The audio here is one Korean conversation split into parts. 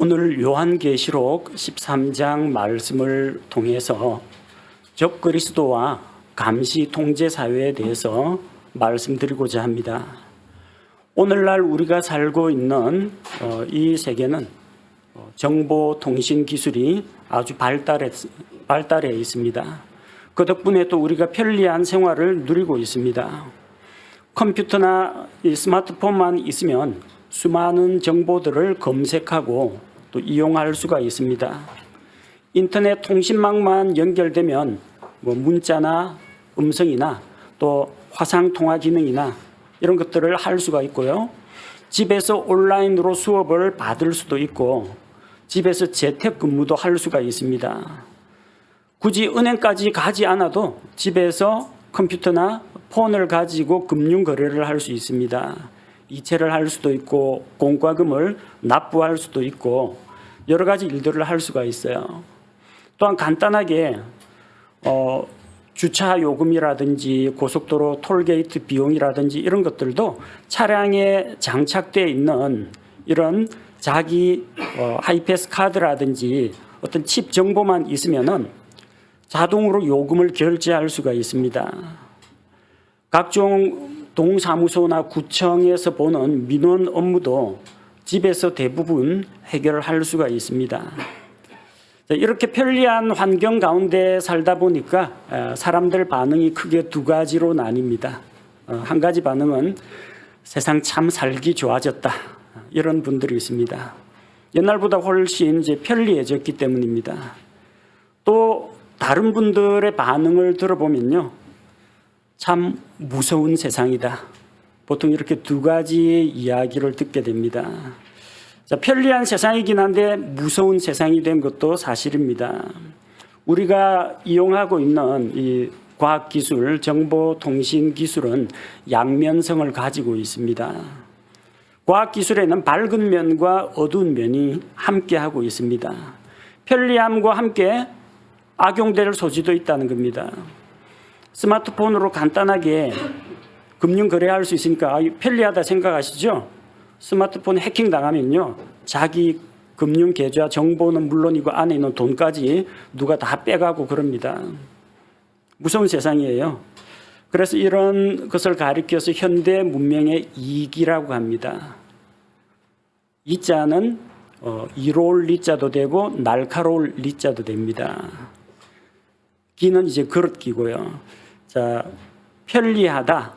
오늘 요한계시록 13장 말씀을 통해서 적그리스도와 감시 통제 사회에 대해서 말씀드리고자 합니다. 오늘날 우리가 살고 있는 이 세계는 정보통신 기술이 아주 발달해 있습니다. 그 덕분에 또 우리가 편리한 생활을 누리고 있습니다. 컴퓨터나 스마트폰만 있으면 수많은 정보들을 검색하고 또 이용할 수가 있습니다. 인터넷 통신망만 연결되면 문자나 음성이나 또 화상통화 기능이나 이런 것들을 할 수가 있고요. 집에서 온라인으로 수업을 받을 수도 있고 집에서 재택근무도 할 수가 있습니다. 굳이 은행까지 가지 않아도 집에서 컴퓨터나 폰을 가지고 금융 거래를 할 수 있습니다. 이체를 할 수도 있고 공과금을 납부할 수도 있고 여러 가지 일들을 할 수가 있어요. 또한 간단하게 주차 요금이라든지 고속도로 톨게이트 비용이라든지 이런 것들도 차량에 장착되어 있는 이런 자기 하이패스 카드라든지 어떤 칩 정보만 있으면은 자동으로 요금을 결제할 수가 있습니다. 각종 동사무소나 구청에서 보는 민원 업무도 집에서 대부분 해결할 수가 있습니다. 이렇게 편리한 환경 가운데 살다 보니까 사람들 반응이 크게 두 가지로 나뉩니다. 한 가지 반응은 세상 참 살기 좋아졌다. 이런 분들이 있습니다. 옛날보다 훨씬 이제 편리해졌기 때문입니다. 또 다른 분들의 반응을 들어보면요. 참 무서운 세상이다. 보통 이렇게 두 가지 이야기를 듣게 됩니다. 자, 편리한 세상이긴 한데 무서운 세상이 된 것도 사실입니다. 우리가 이용하고 있는 이 과학기술, 정보통신기술은 양면성을 가지고 있습니다. 과학기술에는 밝은 면과 어두운 면이 함께하고 있습니다. 편리함과 함께 악용될 소지도 있다는 겁니다. 스마트폰으로 간단하게 금융 거래할 수 있으니까 편리하다 생각하시죠? 스마트폰 해킹 당하면요. 자기 금융 계좌 정보는 물론이고 안에 있는 돈까지 누가 다 빼가고 그럽니다. 무서운 세상이에요. 그래서 이런 것을 가리켜서 현대 문명의 이기라고 합니다. 이자는 이로울 리자도 되고 날카로울 리자도 됩니다. 기는 이제 그릇기고요. 자, 편리하다.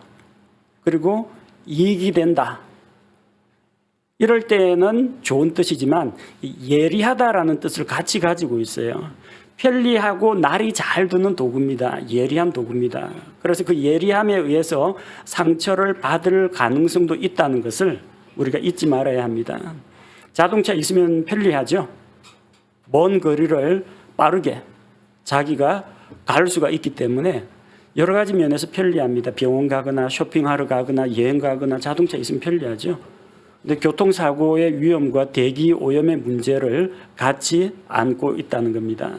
그리고 이익이 된다. 이럴 때는 좋은 뜻이지만 예리하다라는 뜻을 같이 가지고 있어요. 편리하고 날이 잘 드는 도구입니다. 예리한 도구입니다. 그래서 그 예리함에 의해서 상처를 받을 가능성도 있다는 것을 우리가 잊지 말아야 합니다. 자동차 있으면 편리하죠. 먼 거리를 빠르게 자기가 갈 수가 있기 때문에 여러 가지 면에서 편리합니다. 병원 가거나 쇼핑하러 가거나 여행 가거나 자동차 있으면 편리하죠. 근데 교통사고의 위험과 대기 오염의 문제를 같이 안고 있다는 겁니다.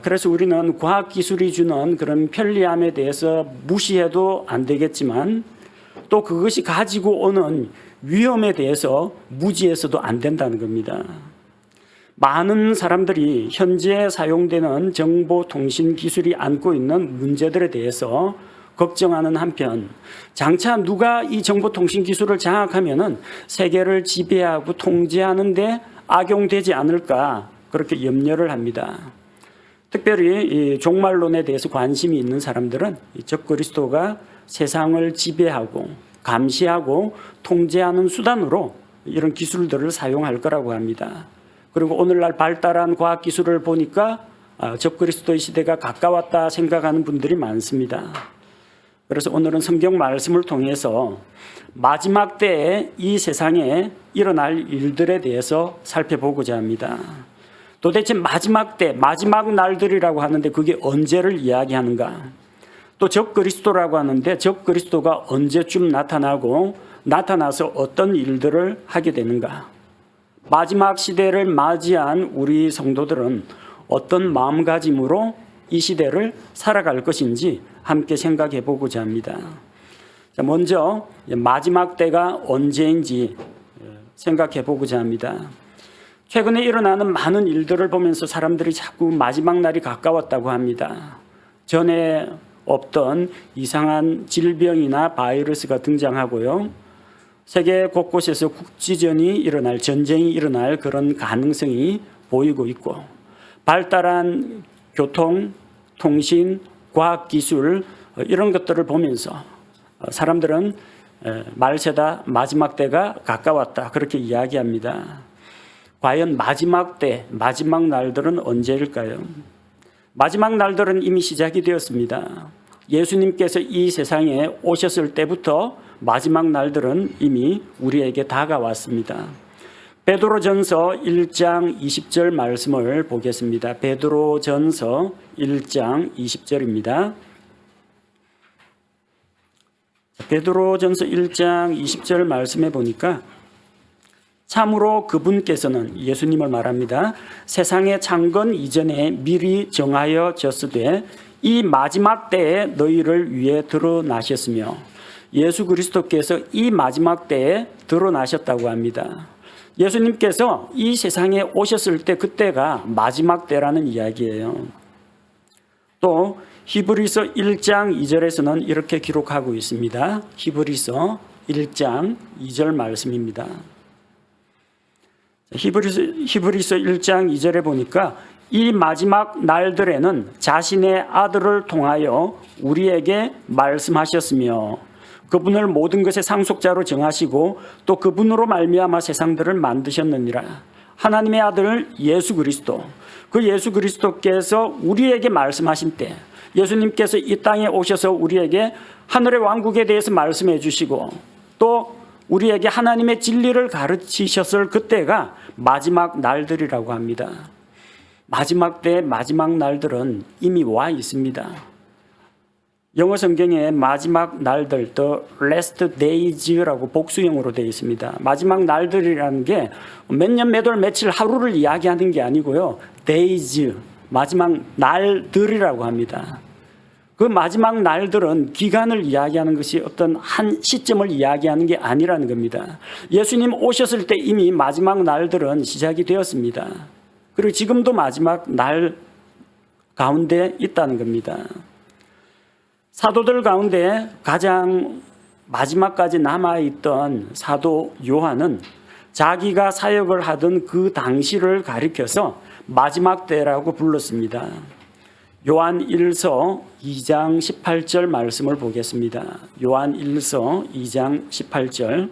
그래서 우리는 과학기술이 주는 그런 편리함에 대해서 무시해도 안 되겠지만 또 그것이 가지고 오는 위험에 대해서 무지해서도 안 된다는 겁니다. 많은 사람들이 현재 사용되는 정보통신 기술이 안고 있는 문제들에 대해서 걱정하는 한편 장차 누가 이 정보통신 기술을 장악하면은 세계를 지배하고 통제하는 데 악용되지 않을까 그렇게 염려를 합니다. 특별히 이 종말론에 대해서 관심이 있는 사람들은 적그리스도가 세상을 지배하고 감시하고 통제하는 수단으로 이런 기술들을 사용할 거라고 합니다. 그리고 오늘날 발달한 과학기술을 보니까 적그리스도의 시대가 가까웠다 생각하는 분들이 많습니다. 그래서 오늘은 성경 말씀을 통해서 마지막 때에 이 세상에 일어날 일들에 대해서 살펴보고자 합니다. 도대체 마지막 때, 마지막 날들이라고 하는데 그게 언제를 이야기하는가? 또 적그리스도라고 하는데 적그리스도가 언제쯤 나타나고 나타나서 어떤 일들을 하게 되는가? 마지막 시대를 맞이한 우리 성도들은 어떤 마음가짐으로 이 시대를 살아갈 것인지 함께 생각해 보고자 합니다. 먼저 마지막 때가 언제인지 생각해 보고자 합니다. 최근에 일어나는 많은 일들을 보면서 사람들이 자꾸 마지막 날이 가까웠다고 합니다. 전에 없던 이상한 질병이나 바이러스가 등장하고요. 세계 곳곳에서 국지전이 일어날, 전쟁이 일어날 그런 가능성이 보이고 있고, 발달한 교통, 통신, 과학기술 이런 것들을 보면서 사람들은 말세다, 마지막 때가 가까웠다 그렇게 이야기합니다. 과연 마지막 때, 마지막 날들은 언제일까요? 마지막 날들은 이미 시작이 되었습니다. 예수님께서 이 세상에 오셨을 때부터 마지막 날들은 이미 우리에게 다가왔습니다. 베드로전서 1장 20절 말씀을 보겠습니다. 베드로전서 1장 20절입니다. 베드로전서 1장 20절 말씀에 보니까 참으로 그분께서는, 예수님을 말합니다, 세상의 창건 이전에 미리 정하여졌으되 이 마지막 때에 너희를 위해 드러나셨으며, 예수 그리스도께서 이 마지막 때에 드러나셨다고 합니다. 예수님께서 이 세상에 오셨을 때 그때가 마지막 때라는 이야기예요. 또 히브리서 1장 2절에서는 이렇게 기록하고 있습니다. 히브리서 1장 2절 말씀입니다. 히브리서 1장 2절에 보니까 이 마지막 날들에는 자신의 아들을 통하여 우리에게 말씀하셨으며 그분을 모든 것의 상속자로 정하시고 또 그분으로 말미암아 세상들을 만드셨느니라. 하나님의 아들 예수 그리스도, 그 예수 그리스도께서 우리에게 말씀하신 때, 예수님께서 이 땅에 오셔서 우리에게 하늘의 왕국에 대해서 말씀해 주시고 또 우리에게 하나님의 진리를 가르치셨을 그때가 마지막 날들이라고 합니다. 마지막 때 마지막 날들은 이미 와 있습니다. 영어 성경에 마지막 날들, the last days라고 복수형으로 되어 있습니다. 마지막 날들이라는 게 몇 년, 몇 월, 며칠, 하루를 이야기하는 게 아니고요. days, 마지막 날들이라고 합니다. 그 마지막 날들은 기간을 이야기하는 것이 어떤 한 시점을 이야기하는 게 아니라는 겁니다. 예수님 오셨을 때 이미 마지막 날들은 시작이 되었습니다. 그리고 지금도 마지막 날 가운데 있다는 겁니다. 사도들 가운데 가장 마지막까지 남아있던 사도 요한은 자기가 사역을 하던 그 당시를 가리켜서 마지막 때라고 불렀습니다. 요한 1서 2장 18절 말씀을 보겠습니다. 요한 1서 2장 18절.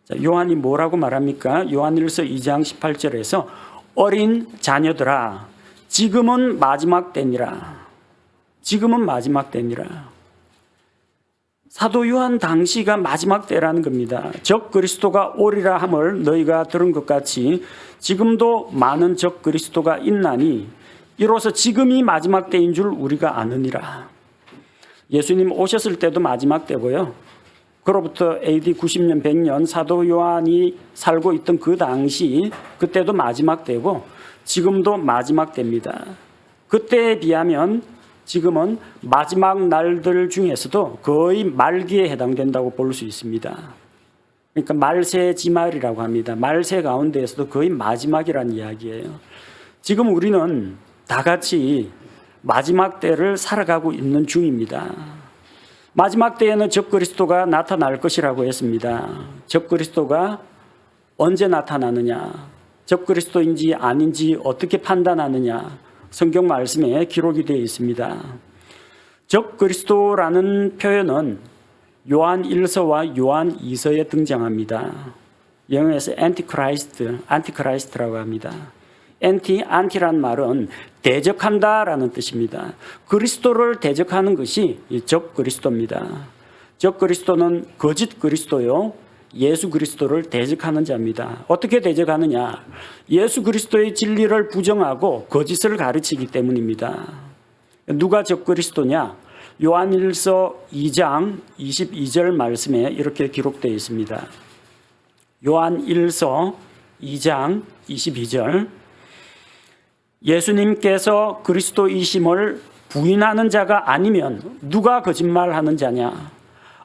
자, 요한이 뭐라고 말합니까? 요한 1서 2장 18절에서 어린 자녀들아 지금은 마지막 때니라. 지금은 마지막 때니라. 사도 요한 당시가 마지막 때라는 겁니다. 적 그리스도가 오리라 함을 너희가 들은 것 같이 지금도 많은 적 그리스도가 있나니 이로써 지금이 마지막 때인 줄 우리가 아느니라. 예수님 오셨을 때도 마지막 때고요. 그로부터 AD 90년 100년 사도 요한이 살고 있던 그 당시 그때도 마지막 때고 지금도 마지막 때입니다. 그때에 비하면 지금은 마지막 날들 중에서도 거의 말기에 해당된다고 볼 수 있습니다. 그러니까 말세 지말이라고 합니다. 말세 가운데에서도 거의 마지막이라는 이야기예요. 지금 우리는 다 같이 마지막 때를 살아가고 있는 중입니다. 마지막 때에는 적그리스도가 나타날 것이라고 했습니다. 적그리스도가 언제 나타나느냐, 적그리스도인지 아닌지 어떻게 판단하느냐, 성경 말씀에 기록이 되어 있습니다. 적그리스도라는 표현은 요한 1서와 요한 2서에 등장합니다. 영어에서 안티크라이스트라고 합니다. 안티란 말은 대적한다라는 뜻입니다. 그리스도를 대적하는 것이 적그리스도입니다. 적그리스도는 거짓 그리스도요, 예수 그리스도를 대적하는 자입니다. 어떻게 대적하느냐? 예수 그리스도의 진리를 부정하고 거짓을 가르치기 때문입니다. 누가 적그리스도냐? 요한 1서 2장 22절 말씀에 이렇게 기록되어 있습니다. 요한 1서 2장 22절. 예수님께서 그리스도이심을 부인하는 자가 아니면 누가 거짓말하는 자냐?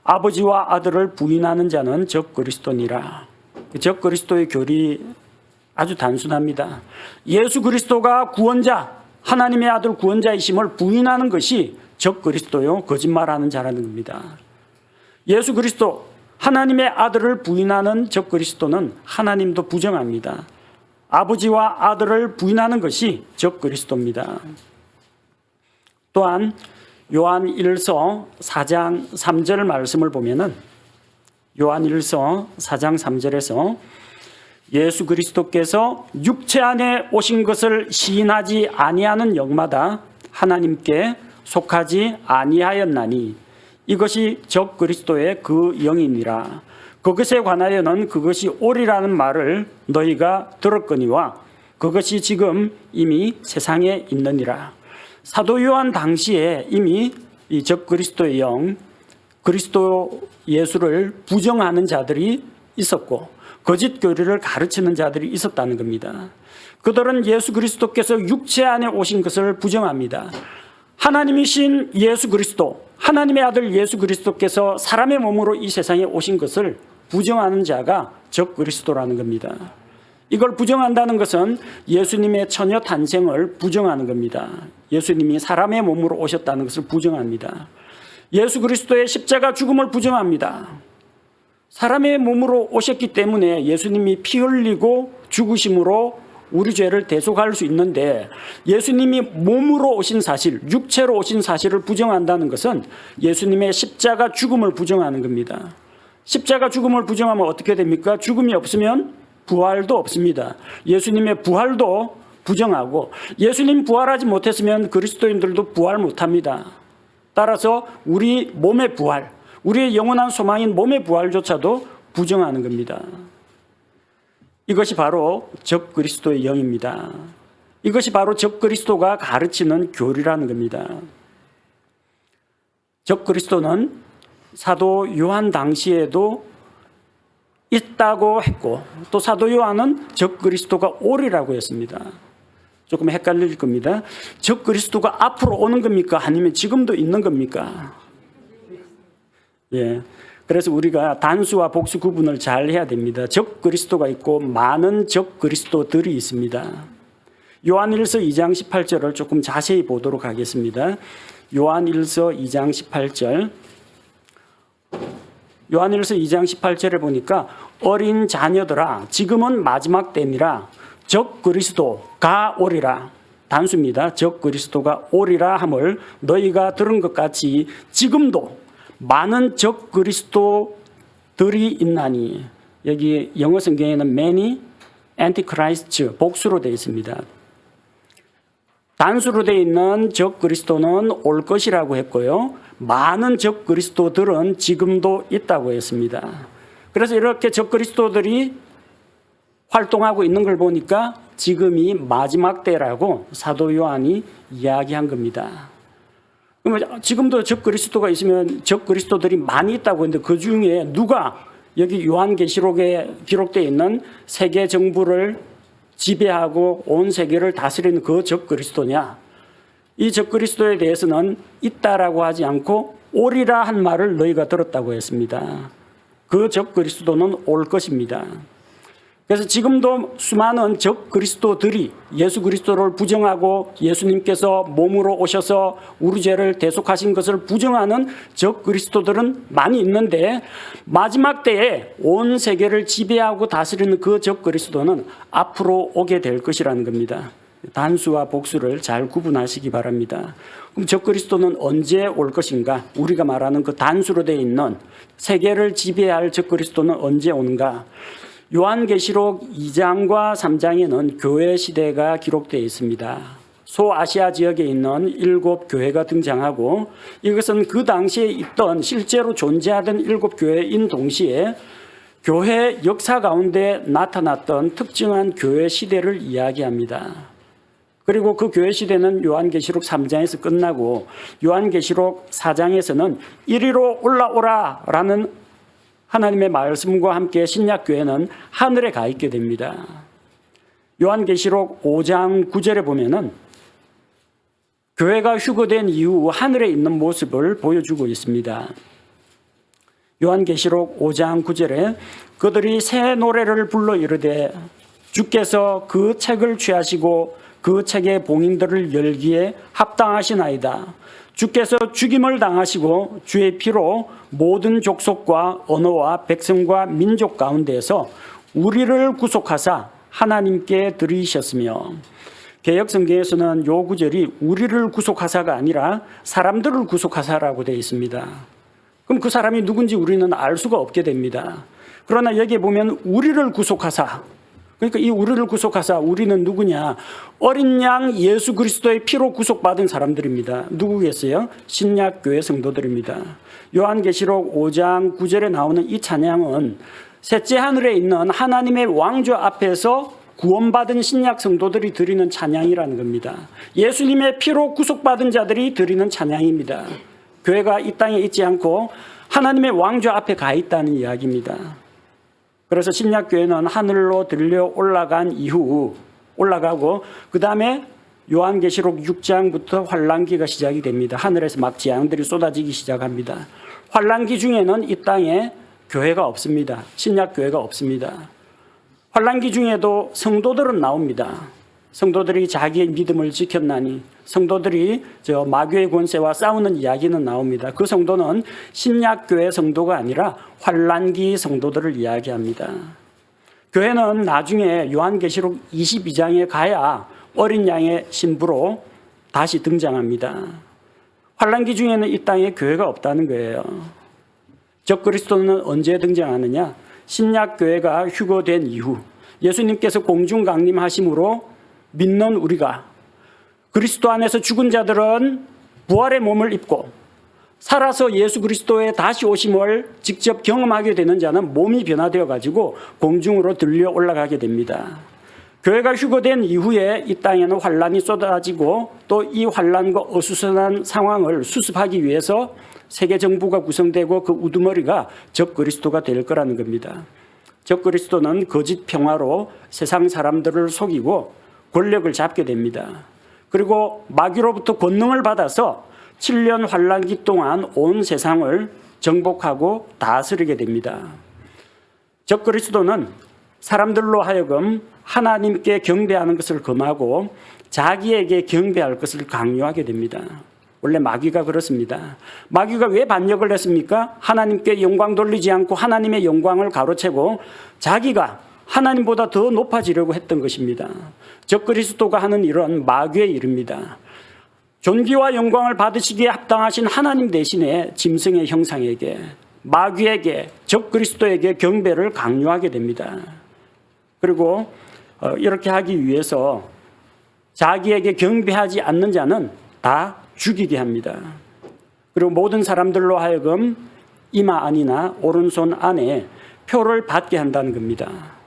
아버지와 아들을 부인하는 자는 적그리스도니라. 적그리스도의 교리 아주 단순합니다. 예수 그리스도가 구원자, 하나님의 아들 구원자이심을 부인하는 것이 적그리스도요, 거짓말하는 자라는 겁니다. 예수 그리스도, 하나님의 아들을 부인하는 적그리스도는 하나님도 부정합니다. 아버지와 아들을 부인하는 것이 적그리스도입니다. 또한 요한 1서 4장 3절 말씀을 보면은 요한 1서 4장 3절에서 예수 그리스도께서 육체 안에 오신 것을 시인하지 아니하는 영마다 하나님께 속하지 아니하였나니 이것이 적그리스도의 그 영이니라. 그것에 관하여는 그것이 옳으라는 말을 너희가 들었거니와 그것이 지금 이미 세상에 있느니라. 사도 요한 당시에 이미 이 적그리스도의 영, 그리스도 예수를 부정하는 자들이 있었고 거짓 교리를 가르치는 자들이 있었다는 겁니다. 그들은 예수 그리스도께서 육체 안에 오신 것을 부정합니다. 하나님이신 예수 그리스도, 하나님의 아들 예수 그리스도께서 사람의 몸으로 이 세상에 오신 것을 부정하는 자가 적그리스도라는 겁니다. 이걸 부정한다는 것은 예수님의 처녀 탄생을 부정하는 겁니다. 예수님이 사람의 몸으로 오셨다는 것을 부정합니다. 예수 그리스도의 십자가 죽음을 부정합니다. 사람의 몸으로 오셨기 때문에 예수님이 피 흘리고 죽으심으로 우리 죄를 대속할 수 있는데 예수님이 몸으로 오신 사실, 육체로 오신 사실을 부정한다는 것은 예수님의 십자가 죽음을 부정하는 겁니다. 십자가 죽음을 부정하면 어떻게 됩니까? 죽음이 없으면 부활도 없습니다. 예수님의 부활도 부정하고 예수님 부활하지 못했으면 그리스도인들도 부활 못합니다. 따라서 우리 몸의 부활, 우리의 영원한 소망인 몸의 부활조차도 부정하는 겁니다. 이것이 바로 적그리스도의 영입니다. 이것이 바로 적그리스도가 가르치는 교리라는 겁니다. 적그리스도는 사도 요한 당시에도 있다고 했고 또 사도 요한은 적그리스도가 오리라고 했습니다. 조금 헷갈릴 겁니다. 적그리스도가 앞으로 오는 겁니까? 아니면 지금도 있는 겁니까? 예. 그래서 우리가 단수와 복수 구분을 잘 해야 됩니다. 적그리스도가 있고 많은 적그리스도들이 있습니다. 요한일서 2장 18절을 조금 자세히 보도록 하겠습니다. 요한일서 2장 18절. 요한일서 2장 18절에 보니까 어린 자녀들아 지금은 마지막 때니라 적그리스도가 오리라. 단수입니다. 적그리스도가 오리라 함을 너희가 들은 것 같이 지금도 많은 적그리스도들이 있나니. 여기 영어 성경에는 many antichrists 복수로 되어 있습니다. 단수로 되어 있는 적그리스도는 올 것이라고 했고요. 많은 적그리스도들은 지금도 있다고 했습니다. 그래서 이렇게 적그리스도들이 활동하고 있는 걸 보니까 지금이 마지막 때라고 사도 요한이 이야기한 겁니다. 그러면 지금도 적그리스도가 있으면 적그리스도들이 많이 있다고 했는데 그 중에 누가 여기 요한계시록에 기록되어 있는 세계 정부를 지배하고 온 세계를 다스리는 그 적그리스도냐? 이 적그리스도에 대해서는 있다라고 하지 않고 오리라 한 말을 너희가 들었다고 했습니다. 그 적그리스도는 올 것입니다. 그래서 지금도 수많은 적그리스도들이 예수 그리스도를 부정하고 예수님께서 몸으로 오셔서 우리 죄를 대속하신 것을 부정하는 적그리스도들은 많이 있는데 마지막 때에 온 세계를 지배하고 다스리는 그 적그리스도는 앞으로 오게 될 것이라는 겁니다. 단수와 복수를 잘 구분하시기 바랍니다. 그럼 적그리스도는 언제 올 것인가? 우리가 말하는 그 단수로 되어 있는 세계를 지배할 적그리스도는 언제 오는가? 요한계시록 2장과 3장에는 교회 시대가 기록되어 있습니다. 소아시아 지역에 있는 7 교회가 등장하고 이것은 그 당시에 있던 실제로 존재하던 7 교회인 동시에 교회 역사 가운데 나타났던 특정한 교회 시대를 이야기합니다. 그리고 그 교회 시대는 요한계시록 3장에서 끝나고 요한계시록 4장에서는 이리로 올라오라 라는 하나님의 말씀과 함께 신약교회는 하늘에 가 있게 됩니다. 요한계시록 5장 9절에 보면은 교회가 휴거된 이후 하늘에 있는 모습을 보여주고 있습니다. 요한계시록 5장 9절에 그들이 새 노래를 불러 이르되 주께서 그 책을 취하시고 그 책의 봉인들을 열기에 합당하시나이다. 주께서 죽임을 당하시고 주의 피로 모든 족속과 언어와 백성과 민족 가운데에서 우리를 구속하사 하나님께 드리셨으며, 개역 성경에서는 요 구절이 우리를 구속하사가 아니라 사람들을 구속하사라고 되어 있습니다. 그럼 그 사람이 누군지 우리는 알 수가 없게 됩니다. 그러나 여기에 보면 우리를 구속하사, 그러니까 이 우리를 구속하사, 우리는 누구냐? 어린 양 예수 그리스도의 피로 구속받은 사람들입니다. 누구겠어요? 신약교회 성도들입니다. 요한계시록 5장 9절에 나오는 이 찬양은 셋째 하늘에 있는 하나님의 왕좌 앞에서 구원받은 신약 성도들이 드리는 찬양이라는 겁니다. 예수님의 피로 구속받은 자들이 드리는 찬양입니다. 교회가 이 땅에 있지 않고 하나님의 왕좌 앞에 가 있다는 이야기입니다. 그래서 신약교회는 하늘로 들려 올라간 이후 올라가고, 그 다음에 요한계시록 6장부터 환란기가 시작이 됩니다. 하늘에서 막 재앙들이 쏟아지기 시작합니다. 환란기 중에는 이 땅에 교회가 없습니다. 신약교회가 없습니다. 환란기 중에도 성도들은 나옵니다. 성도들이 자기의 믿음을 지켰나니, 성도들이 마귀의 권세와 싸우는 이야기는 나옵니다. 그 성도는 신약교회 성도가 아니라 환란기 성도들을 이야기합니다. 교회는 나중에 요한계시록 22장에 가야 어린 양의 신부로 다시 등장합니다. 환란기 중에는 이 땅에 교회가 없다는 거예요. 적그리스도는 언제 등장하느냐? 신약교회가 휴거된 이후 예수님께서 공중 강림하심으로 믿는 우리가, 그리스도 안에서 죽은 자들은 부활의 몸을 입고 살아서 예수 그리스도의 다시 오심을 직접 경험하게 되는 자는 몸이 변화되어 가지고 공중으로 들려 올라가게 됩니다. 교회가 휴거된 이후에 이 땅에는 환란이 쏟아지고, 또 이 환란과 어수선한 상황을 수습하기 위해서 세계 정부가 구성되고 그 우두머리가 적그리스도가 될 거라는 겁니다. 적그리스도는 거짓 평화로 세상 사람들을 속이고 권력을 잡게 됩니다. 그리고 마귀로부터 권능을 받아서 7년 환란기 동안 온 세상을 정복하고 다스리게 됩니다. 적그리스도는 사람들로 하여금 하나님께 경배하는 것을 금하고 자기에게 경배할 것을 강요하게 됩니다. 원래 마귀가 그렇습니다. 마귀가 왜 반역을 했습니까? 하나님께 영광 돌리지 않고 하나님의 영광을 가로채고 자기가 하나님보다 더 높아지려고 했던 것입니다. 적그리스도가 하는 일은 마귀의 일입니다. 존귀와 영광을 받으시기에 합당하신 하나님 대신에 짐승의 형상에게, 마귀에게, 적그리스도에게 경배를 강요하게 됩니다. 그리고 이렇게 하기 위해서 자기에게 경배하지 않는 자는 다 죽이게 합니다. 그리고 모든 사람들로 하여금 이마 안이나 오른손 안에 표를 받게 한다는 겁니다.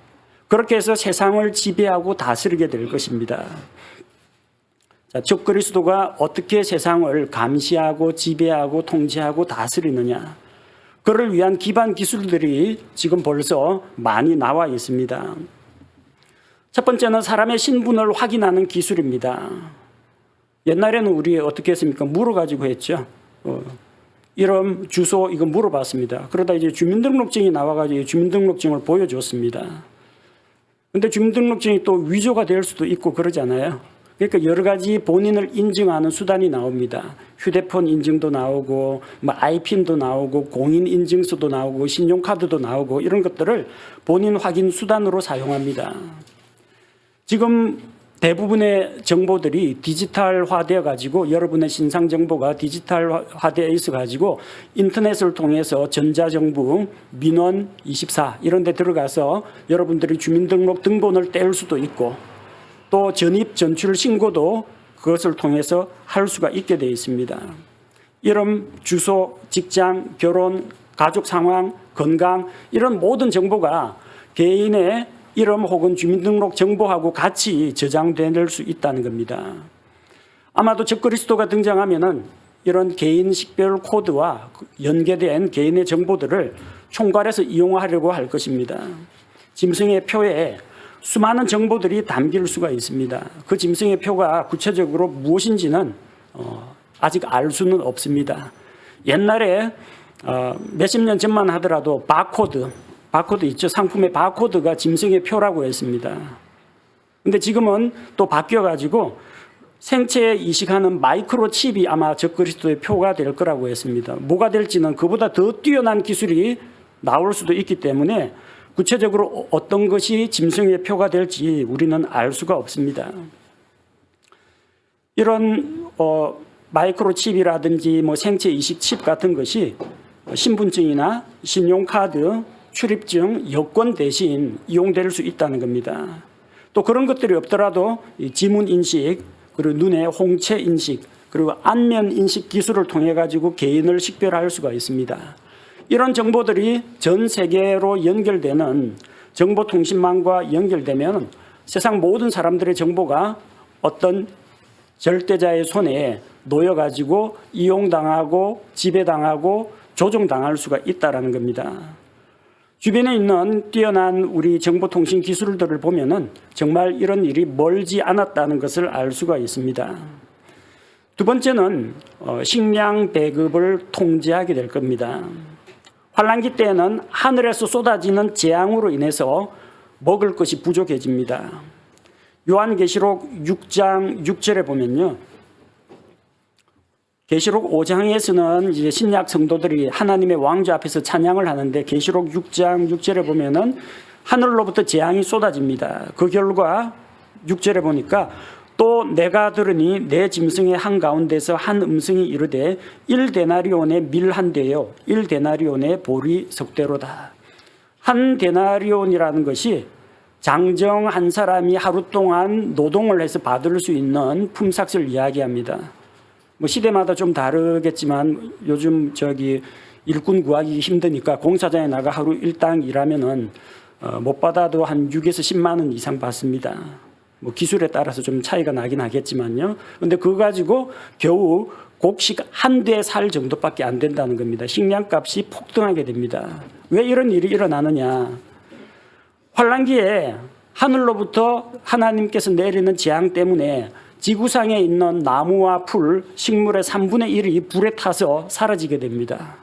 그렇게 해서 세상을 지배하고 다스리게 될 것입니다. 자, 적그리스도가 어떻게 세상을 감시하고 지배하고 통제하고 다스리느냐, 그를 위한 기반 기술들이 지금 벌써 많이 나와 있습니다. 첫 번째는 사람의 신분을 확인하는 기술입니다. 옛날에는 우리 어떻게 했습니까? 물어가지고 했죠. 이름, 주소 이거 물어봤습니다. 그러다 이제 주민등록증이 나와가지고 주민등록증을 보여줬습니다. 근데 주민등록증이 또 위조가 될 수도 있고 그러잖아요. 그러니까 여러 가지 본인을 인증하는 수단이 나옵니다. 휴대폰 인증도 나오고, 아이핀도 나오고, 공인인증서도 나오고, 신용카드도 나오고, 이런 것들을 본인 확인 수단으로 사용합니다. 지금 대부분의 정보들이 디지털화되어 가지고, 여러분의 신상 정보가 디지털화되어 있어 가지고 인터넷을 통해서 전자정부, 민원24 이런 데 들어가서 여러분들이 주민등록 등본을 뗄 수도 있고, 또 전입 전출 신고도 그것을 통해서 할 수가 있게 되어 있습니다. 이름, 주소, 직장, 결혼, 가족 상황, 건강, 이런 모든 정보가 개인의 이름 혹은 주민등록 정보하고 같이 저장될 수 있다는 겁니다. 아마도 적그리스도가 등장하면은 이런 개인 식별 코드와 연계된 개인의 정보들을 총괄해서 이용하려고 할 것입니다. 짐승의 표에 수많은 정보들이 담길 수가 있습니다. 그 짐승의 표가 구체적으로 무엇인지는 아직 알 수는 없습니다. 옛날에 몇십 년 전만 하더라도 바코드 있죠. 상품의 바코드가 짐승의 표라고 했습니다. 근데 지금은 또 바뀌어가지고 생체에 이식하는 마이크로칩이 아마 적그리스도의 표가 될 거라고 했습니다. 뭐가 될지는 그보다 더 뛰어난 기술이 나올 수도 있기 때문에 구체적으로 어떤 것이 짐승의 표가 될지 우리는 알 수가 없습니다. 이런 마이크로칩이라든지 뭐 생체 이식 칩 같은 것이 신분증이나 신용카드, 출입증, 여권 대신 이용될 수 있다는 겁니다. 또 그런 것들이 없더라도 지문 인식, 그리고 눈의 홍채 인식, 그리고 안면 인식 기술을 통해 가지고 개인을 식별할 수가 있습니다. 이런 정보들이 전 세계로 연결되는 정보통신망과 연결되면 세상 모든 사람들의 정보가 어떤 절대자의 손에 놓여가지고 이용당하고 지배당하고 조종당할 수가 있다는 겁니다. 주변에 있는 뛰어난 우리 정보통신 기술들을 보면은 정말 이런 일이 멀지 않았다는 것을 알 수가 있습니다. 두 번째는 식량 배급을 통제하게 될 겁니다. 환란기 때에는 하늘에서 쏟아지는 재앙으로 인해서 먹을 것이 부족해집니다. 요한계시록 6장 6절에 보면요. 계시록 5장에서는 이제 신약 성도들이 하나님의 왕좌 앞에서 찬양을 하는데 계시록 6장 6절에 보면은 하늘로부터 재앙이 쏟아집니다. 그 결과 6절에 보니까 또 내가 들으니 내 짐승의 한가운데서 한 음성이 이르되 1데나리온의 밀 한 대요 1데나리온의 보리 석대로다. 한 데나리온이라는 것이 장정 한 사람이 하루 동안 노동을 해서 받을 수 있는 품삯을 이야기합니다. 뭐 시대마다 좀 다르겠지만 요즘 일꾼 구하기 힘드니까 공사장에 나가 하루 일당 일하면은 못 받아도 한 6에서 10만 원 이상 받습니다. 뭐 기술에 따라서 좀 차이가 나긴 하겠지만요. 근데 그거 가지고 겨우 곡식 한 대 살 정도밖에 안 된다는 겁니다. 식량값이 폭등하게 됩니다. 왜 이런 일이 일어나느냐? 환란기에 하늘로부터 하나님께서 내리는 재앙 때문에 지구상에 있는 나무와 풀, 식물의 3분의 1이 불에 타서 사라지게 됩니다.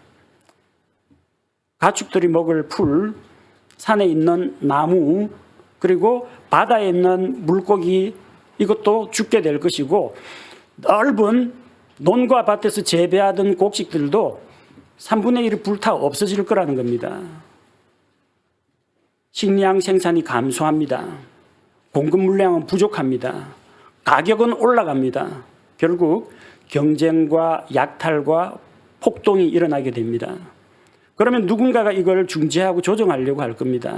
가축들이 먹을 풀, 산에 있는 나무, 그리고 바다에 있는 물고기 이것도 죽게 될 것이고 넓은 논과 밭에서 재배하던 곡식들도 3분의 1이 불타 없어질 거라는 겁니다. 식량 생산이 감소합니다. 공급 물량은 부족합니다. 가격은 올라갑니다. 결국 경쟁과 약탈과 폭동이 일어나게 됩니다. 그러면 누군가가 이걸 중재하고 조정하려고 할 겁니다.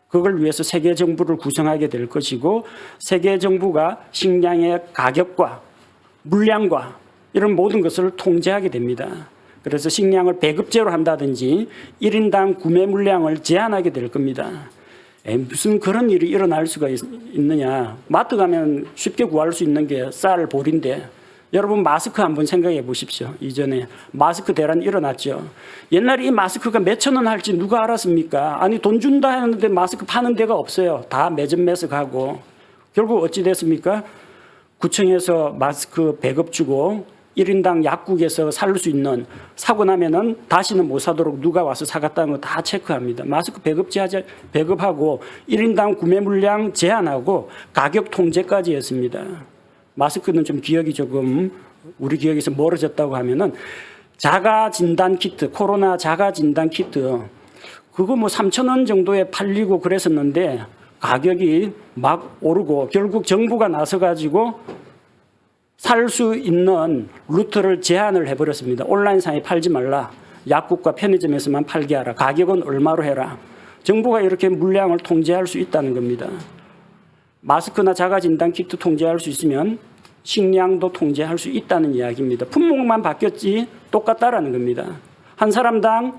그걸 위해서 세계 정부를 구성하게 될 것이고 세계 정부가 식량의 가격과 물량과 이런 모든 것을 통제하게 됩니다. 그래서 식량을 배급제로 한다든지 1인당 구매 물량을 제한하게 될 겁니다. 무슨 그런 일이 일어날 수가 있느냐. 마트 가면 쉽게 구할 수 있는 게 쌀, 보리인데 여러분 마스크 한번 생각해 보십시오. 이전에 마스크 대란 일어났죠. 옛날에 이 마스크가 몇천 원 할지 누가 알았습니까? 아니 돈 준다 하는데 마스크 파는 데가 없어요. 다 매점 매석하고. 결국 어찌 됐습니까? 구청에서 마스크 배급 주고 1인당 약국에서 살 수 있는 사고 나면은 다시는 못 사도록 누가 와서 사갔다는 거 다 체크합니다. 마스크 배급하고 1인당 구매 물량 제한하고 가격 통제까지 했습니다. 마스크는 좀 기억이 조금 우리 기억에서 멀어졌다고 하면은 자가 진단 키트, 코로나 자가 진단 키트 그거 뭐 3,000원 정도에 팔리고 그랬었는데 가격이 막 오르고 결국 정부가 나서 가지고 살 수 있는 루트를 제한을 해버렸습니다. 온라인상에 팔지 말라. 약국과 편의점에서만 팔게 하라. 가격은 얼마로 해라. 정부가 이렇게 물량을 통제할 수 있다는 겁니다. 마스크나 자가진단 키트 통제할 수 있으면 식량도 통제할 수 있다는 이야기입니다. 품목만 바뀌었지 똑같다라는 겁니다. 한 사람당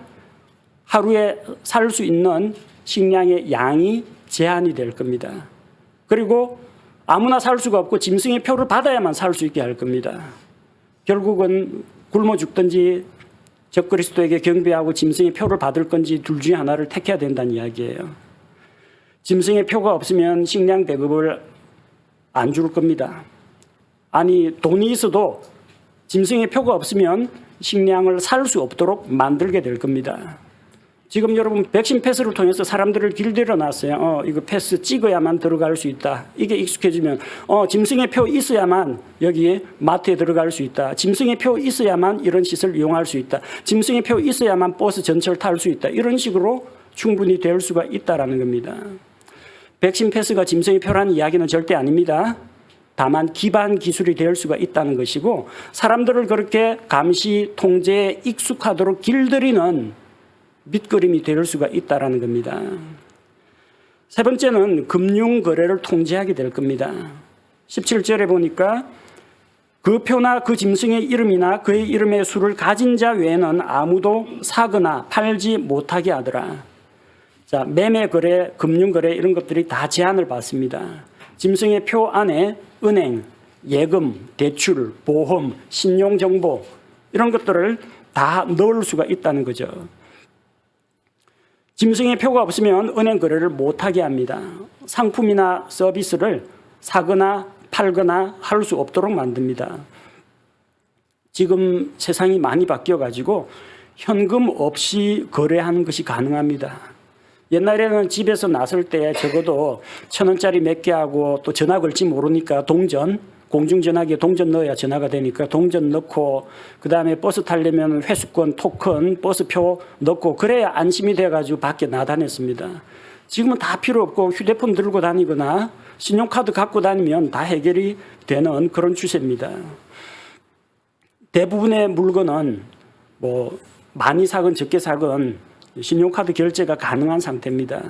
하루에 살 수 있는 식량의 양이 제한이 될 겁니다. 그리고 아무나 살 수가 없고 짐승의 표를 받아야만 살 수 있게 할 겁니다. 결국은 굶어 죽든지 적그리스도에게 경배하고 짐승의 표를 받을 건지 둘 중에 하나를 택해야 된다는 이야기예요. 짐승의 표가 없으면 식량 배급을 안 줄 겁니다. 아니 돈이 있어도 짐승의 표가 없으면 식량을 살 수 없도록 만들게 될 겁니다. 지금 여러분 백신 패스를 통해서 사람들을 길들여 놨어요. 이거 패스 찍어야만 들어갈 수 있다. 이게 익숙해지면 짐승의 표 있어야만 여기에 마트에 들어갈 수 있다. 짐승의 표 있어야만 이런 시설 이용할 수 있다. 짐승의 표 있어야만 버스 전철 탈 수 있다. 이런 식으로 충분히 될 수가 있다라는 겁니다. 백신 패스가 짐승의 표라는 이야기는 절대 아닙니다. 다만 기반 기술이 될 수가 있다는 것이고 사람들을 그렇게 감시, 통제에 익숙하도록 길들이는 밑거름이 될 수가 있다는 겁니다. 세 번째는 금융거래를 통제하게 될 겁니다. 17절에 보니까 그 표나 그 짐승의 이름이나 그의 이름의 수를 가진 자 외에는 아무도 사거나 팔지 못하게 하더라. 자, 매매거래, 금융거래 이런 것들이 다 제한을 받습니다. 짐승의 표 안에 은행, 예금, 대출, 보험, 신용정보 이런 것들을 다 넣을 수가 있다는 거죠. 짐승의 표가 없으면 은행 거래를 못하게 합니다. 상품이나 서비스를 사거나 팔거나 할 수 없도록 만듭니다. 지금 세상이 많이 바뀌어가지고 현금 없이 거래하는 것이 가능합니다. 옛날에는 집에서 나설 때 적어도 1,000원짜리 몇 개 하고 또 전화 걸지 모르니까 동전, 공중전화기에 동전 넣어야 전화가 되니까 동전 넣고 그다음에 버스 타려면 회수권, 토큰, 버스표 넣고 그래야 안심이 돼가지고 밖에 나다녔습니다. 지금은 다 필요 없고 휴대폰 들고 다니거나 신용카드 갖고 다니면 다 해결이 되는 그런 추세입니다. 대부분의 물건은 뭐 많이 사건 적게 사건 신용카드 결제가 가능한 상태입니다.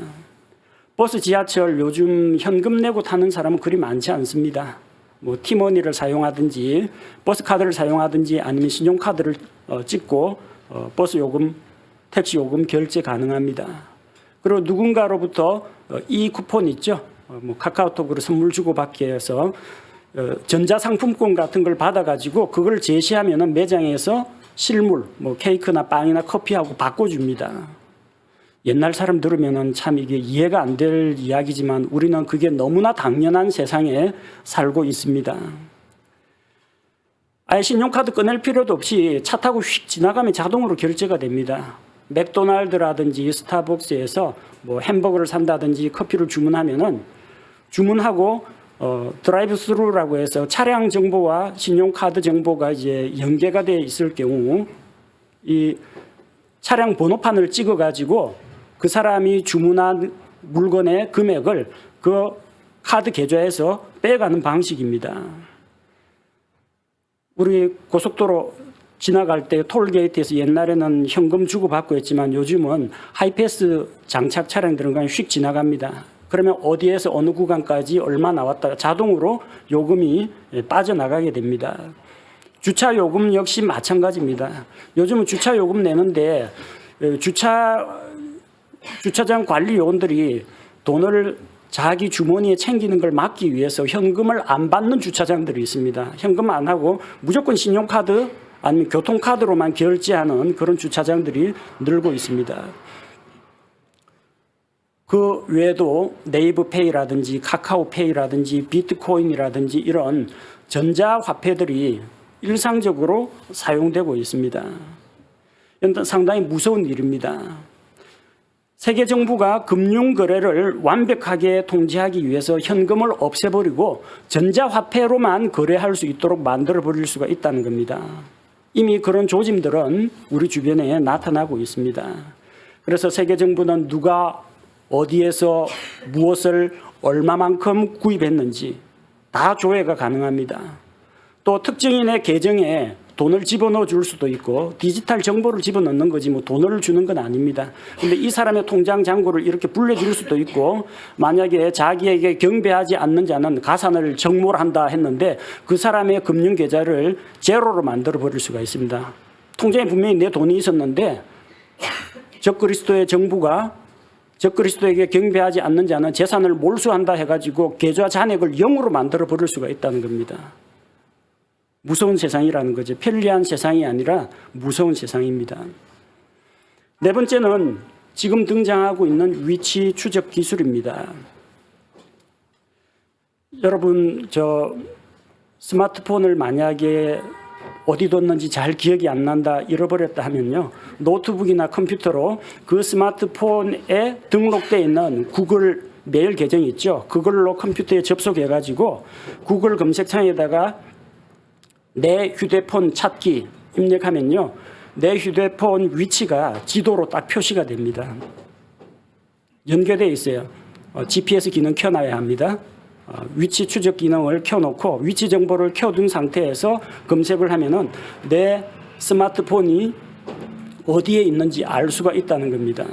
버스, 지하철 요즘 현금 내고 타는 사람은 그리 많지 않습니다. 뭐 티머니를 사용하든지 버스카드를 사용하든지 아니면 신용카드를 찍고 버스 요금, 택시 요금 결제 가능합니다. 그리고 누군가로부터 이 쿠폰 있죠. 뭐 카카오톡으로 선물 주고받기 해서 전자상품권 같은 걸 받아가지고 그걸 제시하면은 매장에서 실물, 뭐 케이크나 빵이나 커피하고 바꿔줍니다. 옛날 사람 들으면은 참 이게 이해가 안 될 이야기지만 우리는 그게 너무나 당연한 세상에 살고 있습니다. 아예 신용카드 꺼낼 필요도 없이 차 타고 휙 지나가면 자동으로 결제가 됩니다. 맥도날드라든지 스타벅스에서 뭐 햄버거를 산다든지 커피를 주문하면은 주문하고 드라이브 스루라고 해서 차량 정보와 신용카드 정보가 이제 연계가 되어 있을 경우 이 차량 번호판을 찍어 가지고 그 사람이 주문한 물건의 금액을 그 카드 계좌에서 빼가는 방식입니다. 우리 고속도로 지나갈 때 톨게이트에서 옛날에는 현금 주고받고 했지만 요즘은 하이패스 장착 차량들은 그냥 휙 지나갑니다. 그러면 어디에서 어느 구간까지 얼마 나왔다 자동으로 요금이 빠져나가게 됩니다. 주차 요금 역시 마찬가지입니다. 요즘은 주차 요금 내는데 주차장 관리 요원들이 돈을 자기 주머니에 챙기는 걸 막기 위해서 현금을 안 받는 주차장들이 있습니다. 현금 안 하고 무조건 신용카드 아니면 교통카드로만 결제하는 그런 주차장들이 늘고 있습니다. 그 외에도 네이버페이라든지 카카오페이라든지 비트코인이라든지 이런 전자화폐들이 일상적으로 사용되고 있습니다. 이건 상당히 무서운 일입니다. 세계 정부가 금융거래를 완벽하게 통제하기 위해서 현금을 없애버리고 전자화폐로만 거래할 수 있도록 만들어버릴 수가 있다는 겁니다. 이미 그런 조짐들은 우리 주변에 나타나고 있습니다. 그래서 세계 정부는 누가 어디에서 무엇을 얼마만큼 구입했는지 다 조회가 가능합니다. 또 특정인의 계정에 돈을 집어넣어 줄 수도 있고 디지털 정보를 집어넣는 거지 뭐 돈을 주는 건 아닙니다. 그런데 이 사람의 통장 잔고를 이렇게 불려줄 수도 있고 만약에 자기에게 경배하지 않는 자는 가산을 정몰한다 했는데 그 사람의 금융계좌를 제로로 만들어 버릴 수가 있습니다. 통장에 분명히 내 돈이 있었는데 적그리스도의 정부가 적그리스도에게 경배하지 않는 자는 재산을 몰수한다 해가지고 계좌 잔액을 0으로 만들어 버릴 수가 있다는 겁니다. 무서운 세상이라는 거죠. 편리한 세상이 아니라 무서운 세상입니다. 네 번째는 지금 등장하고 있는 위치 추적 기술입니다. 여러분, 스마트폰을 만약에 어디 뒀는지 잘 기억이 안 난다, 잃어버렸다 하면요, 노트북이나 컴퓨터로 그 스마트폰에 등록되어 있는 구글 메일 계정이 있죠. 그걸로 컴퓨터에 접속해가지고 구글 검색창에다가 내 휴대폰 찾기 입력하면요, 내 휴대폰 위치가 지도로 딱 표시가 됩니다. 연결되어 있어요. GPS 기능 켜놔야 합니다. 위치 추적 기능을 켜놓고 위치 정보를 켜둔 상태에서 검색을 하면은 내 스마트폰이 어디에 있는지 알 수가 있다는 겁니다.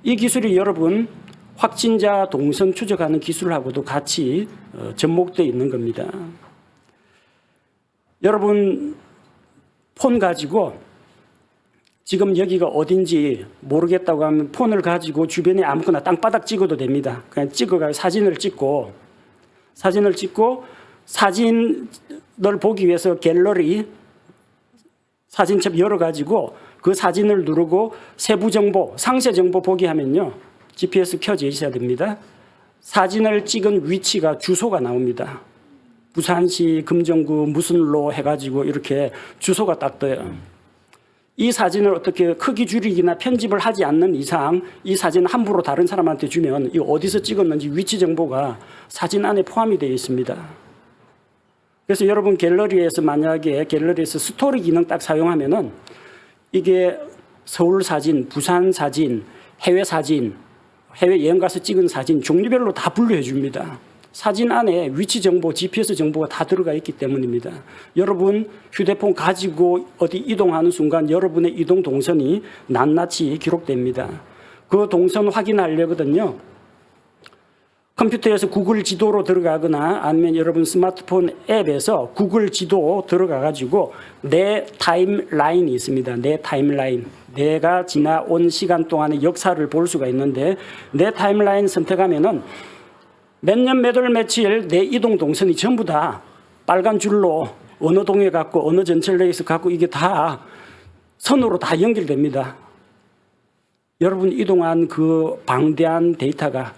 이 기술이 여러분 확진자 동선 추적하는 기술하고도 같이 접목되어 있는 겁니다. 여러분 폰 가지고 지금 여기가 어딘지 모르겠다고 하면 폰을 가지고 주변에 아무거나 땅바닥 찍어도 됩니다. 그냥 찍어가지고 사진을 찍고 사진을 보기 위해서 갤러리 사진첩 열어가지고 그 사진을 누르고 세부 정보, 상세 정보 보기 하면요, GPS 켜져 있어야 됩니다. 사진을 찍은 위치가 주소가 나옵니다. 부산시 금정구 무슨로 해가지고 이렇게 주소가 딱 떠요. 이 사진을 어떻게 크기 줄이기나 편집을 하지 않는 이상 이 사진 함부로 다른 사람한테 주면 이 어디서 찍었는지 위치 정보가 사진 안에 포함이 되어 있습니다. 그래서 여러분 갤러리에서 만약에 갤러리에서 스토리 기능 딱 사용하면은 이게 서울 사진, 부산 사진, 해외 사진, 해외 여행 가서 찍은 사진 종류별로 다 분류해 줍니다. 사진 안에 위치 정보, GPS 정보가 다 들어가 있기 때문입니다. 여러분 휴대폰 가지고 어디 이동하는 순간 여러분의 이동 동선이 낱낱이 기록됩니다. 그 동선 확인하려거든요, 컴퓨터에서 구글 지도로 들어가거나 아니면 여러분 스마트폰 앱에서 구글 지도 들어가가지고 내 타임라인이 있습니다. 내 타임라인. 내가 지나온 시간 동안의 역사를 볼 수가 있는데 내 타임라인 선택하면은 몇 년 몇 월 며칠 내 이동 동선이 전부 다 빨간 줄로 어느 동에 갔고 어느 전철역에서 갔고 이게 다 선으로 다 연결됩니다. 여러분 이동한 그 방대한 데이터가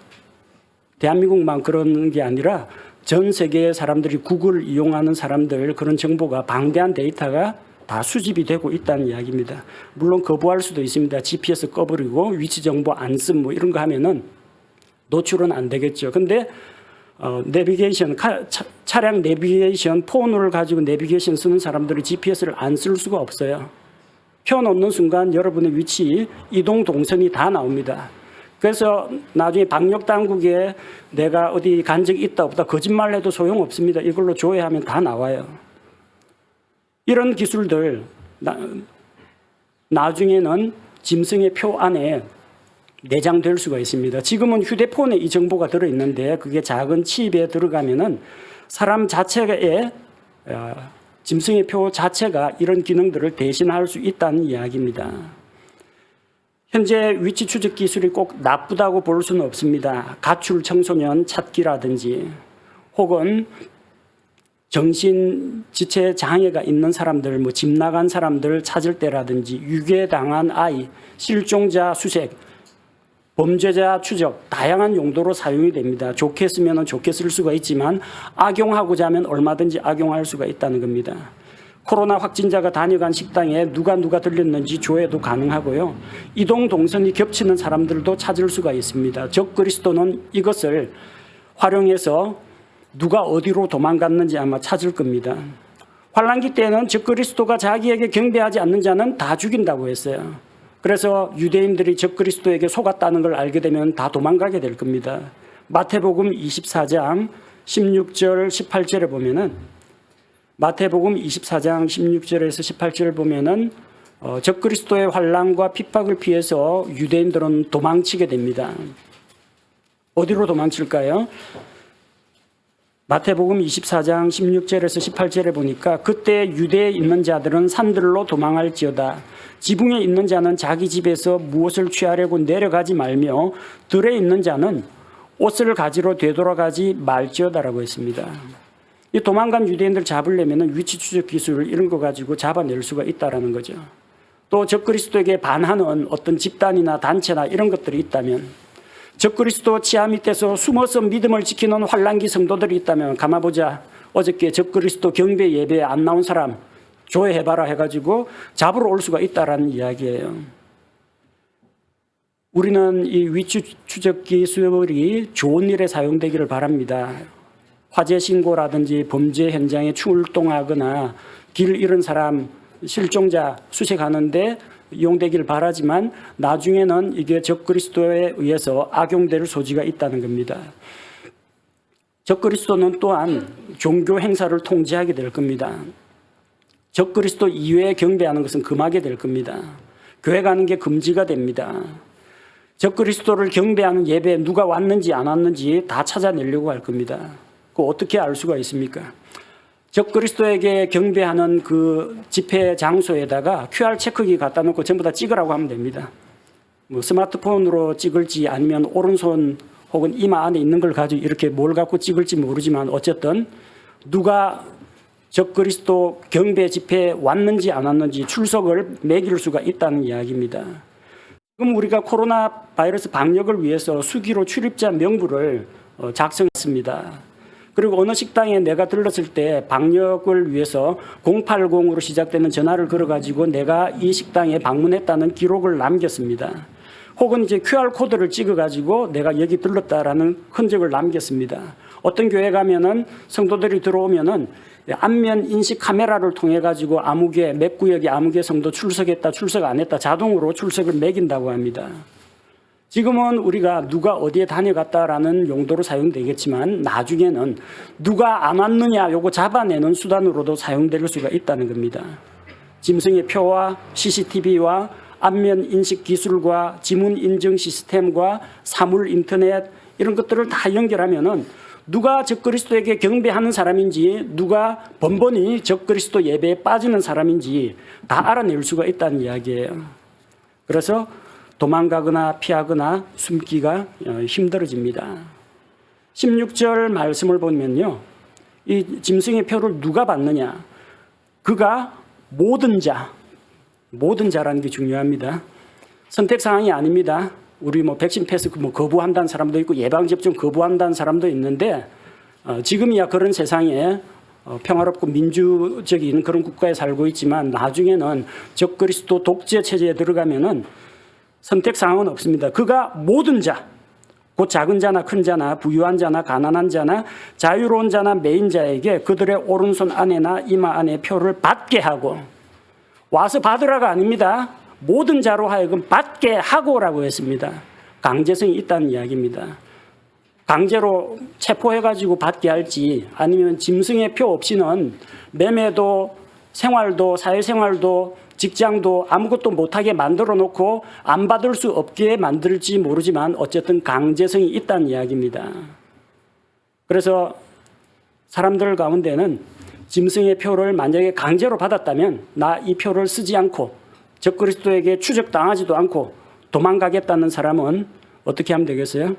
대한민국만 그런 게 아니라 전 세계의 사람들이 구글 이용하는 사람들 그런 정보가 방대한 데이터가 다 수집이 되고 있다는 이야기입니다. 물론 거부할 수도 있습니다. GPS 꺼버리고 위치 정보 안 쓴 뭐 이런 거 하면은 노출은 안 되겠죠. 근데 내비게이션, 차량 내비게이션, 폰을 가지고 내비게이션 쓰는 사람들이 GPS를 안 쓸 수가 없어요. 켜놓는 순간 여러분의 위치, 이동 동선이 다 나옵니다. 그래서 나중에 방역당국에 내가 어디 간 적이 있다 없다 거짓말해도 소용없습니다. 이걸로 조회하면 다 나와요. 이런 기술들 나중에는 짐승의 표 안에 내장될 수가 있습니다. 지금은 휴대폰에 이 정보가 들어있는데 그게 작은 칩에 들어가면은 사람 자체의 짐승의 표 자체가 이런 기능들을 대신할 수 있다는 이야기입니다. 현재 위치 추적 기술이 꼭 나쁘다고 볼 수는 없습니다. 가출 청소년 찾기라든지 혹은 정신지체 장애가 있는 사람들, 뭐 집 나간 사람들 찾을 때라든지 유괴당한 아이, 실종자 수색, 범죄자 추적, 다양한 용도로 사용이 됩니다. 좋게 쓰면 좋게 쓸 수가 있지만 악용하고자 하면 얼마든지 악용할 수가 있다는 겁니다. 코로나 확진자가 다녀간 식당에 누가 들렸는지 조회도 가능하고요. 이동 동선이 겹치는 사람들도 찾을 수가 있습니다. 적그리스도는 이것을 활용해서 누가 어디로 도망갔는지 아마 찾을 겁니다. 환란기 때는 적그리스도가 자기에게 경배하지 않는 자는 다 죽인다고 했어요. 그래서 유대인들이 적그리스도에게 속았다는 걸 알게 되면 다 도망가게 될 겁니다. 마태복음 24장 16절 18절에 보면은 마태복음 24장 16절에서 18절을 보면은 적그리스도의 환난과 핍박을 피해서 유대인들은 도망치게 됩니다. 어디로 도망칠까요? 마태복음 24장 16절에서 18절에 보니까 그때 유대에 있는 자들은 산들로 도망할지어다. 지붕에 있는 자는 자기 집에서 무엇을 취하려고 내려가지 말며 들에 있는 자는 옷을 가지러 되돌아가지 말지어다라고 했습니다. 이 도망간 유대인들 잡으려면 위치 추적 기술 이런 거 가지고 잡아낼 수가 있다라는 거죠. 또 적그리스도에게 반하는 어떤 집단이나 단체나 이런 것들이 있다면, 적그리스도 치하 밑에서 숨어서 믿음을 지키는 환란기 성도들이 있다면, 가만보자, 어저께 적그리스도 경배 예배에 안 나온 사람 조회해봐라 해가지고 잡으러 올 수가 있다라는 이야기예요. 우리는 이 위치 추적 기술이 좋은 일에 사용되기를 바랍니다. 화재 신고라든지 범죄 현장에 출동하거나 길 잃은 사람, 실종자 수색하는데 이용되기를 바라지만 나중에는 이게 적그리스도에 의해서 악용될 소지가 있다는 겁니다. 적그리스도는 또한 종교 행사를 통제하게 될 겁니다. 적그리스도 이외에 경배하는 것은 금하게 될 겁니다. 교회 가는 게 금지가 됩니다. 적그리스도를 경배하는 예배에 누가 왔는지 안 왔는지 다 찾아내려고 할 겁니다. 그거 어떻게 알 수가 있습니까? 적그리스도에게 경배하는 그 집회 장소에다가 QR 체크기 갖다 놓고 전부 다 찍으라고 하면 됩니다. 뭐 스마트폰으로 찍을지 아니면 오른손 혹은 이마 안에 있는 걸 가지고 이렇게 뭘 갖고 찍을지 모르지만 어쨌든 누가 적그리스도 경배 집회에 왔는지 안 왔는지 출석을 매길 수가 있다는 이야기입니다. 지금 우리가 코로나 바이러스 방역을 위해서 수기로 출입자 명부를 작성했습니다. 그리고 어느 식당에 내가 들렀을 때 방역을 위해서 080으로 시작되는 전화를 걸어가지고 내가 이 식당에 방문했다는 기록을 남겼습니다. 혹은 이제 QR코드를 찍어가지고 내가 여기 들렀다라는 흔적을 남겼습니다. 어떤 교회 가면은 성도들이 들어오면은 안면 인식 카메라를 통해 가지고 아무개 몇 구역에 아무개 성도 출석했다 출석 안 했다 자동으로 출석을 매긴다고 합니다. 지금은 우리가 누가 어디에 다녀갔다라는 용도로 사용되겠지만 나중에는 누가 안 왔느냐 요거 잡아내는 수단으로도 사용될 수가 있다는 겁니다. 짐승의 표와 CCTV와 안면 인식 기술과 지문 인증 시스템과 사물 인터넷 이런 것들을 다 연결하면은 누가 적그리스도에게 경배하는 사람인지 누가 번번이 적그리스도 예배에 빠지는 사람인지 다 알아낼 수가 있다는 이야기예요. 그래서 도망가거나 피하거나 숨기가 힘들어집니다. 16절 말씀을 보면요. 이 짐승의 표를 누가 받느냐. 그가 모든 자라는 게 중요합니다. 선택사항이 아닙니다. 우리 뭐 백신 패스 거부한다는 사람도 있고 예방접종 거부한다는 사람도 있는데 지금이야 그런 세상에 평화롭고 민주적인 그런 국가에 살고 있지만 나중에는 적그리스도 독재 체제에 들어가면은 선택사항은 없습니다. 그가 모든 자, 곧 작은 자나 큰 자나 부유한 자나 가난한 자나 자유로운 자나 매인 자에게 그들의 오른손 안에나 이마 안에 표를 받게 하고 와서 받으라가 아닙니다. 모든 자로 하여금 받게 하고라고 했습니다. 강제성이 있다는 이야기입니다. 강제로 체포해가지고 받게 할지 아니면 짐승의 표 없이는 매매도 생활도 사회생활도 직장도 아무것도 못하게 만들어 놓고 안 받을 수 없게 만들지 모르지만 어쨌든 강제성이 있다는 이야기입니다. 그래서 사람들 가운데는 짐승의 표를 만약에 강제로 받았다면 나 이 표를 쓰지 않고 적그리스도에게 추적당하지도 않고 도망가겠다는 사람은 어떻게 하면 되겠어요?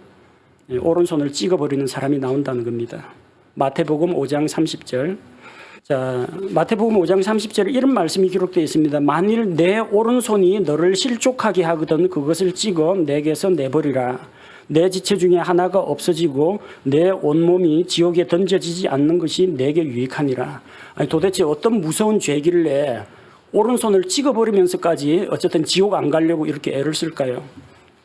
오른손을 찍어버리는 사람이 나온다는 겁니다. 마태복음 5장 30절. 자, 마태복음 5장 30절에 이런 말씀이 기록되어 있습니다. 만일 내 오른손이 너를 실족하게 하거든 그것을 찍어 내게서 내버리라. 내 지체 중에 하나가 없어지고 내 온몸이 지옥에 던져지지 않는 것이 내게 유익하니라. 아니, 도대체 어떤 무서운 죄길래 오른손을 찍어버리면서까지 어쨌든 지옥 안 가려고 이렇게 애를 쓸까요?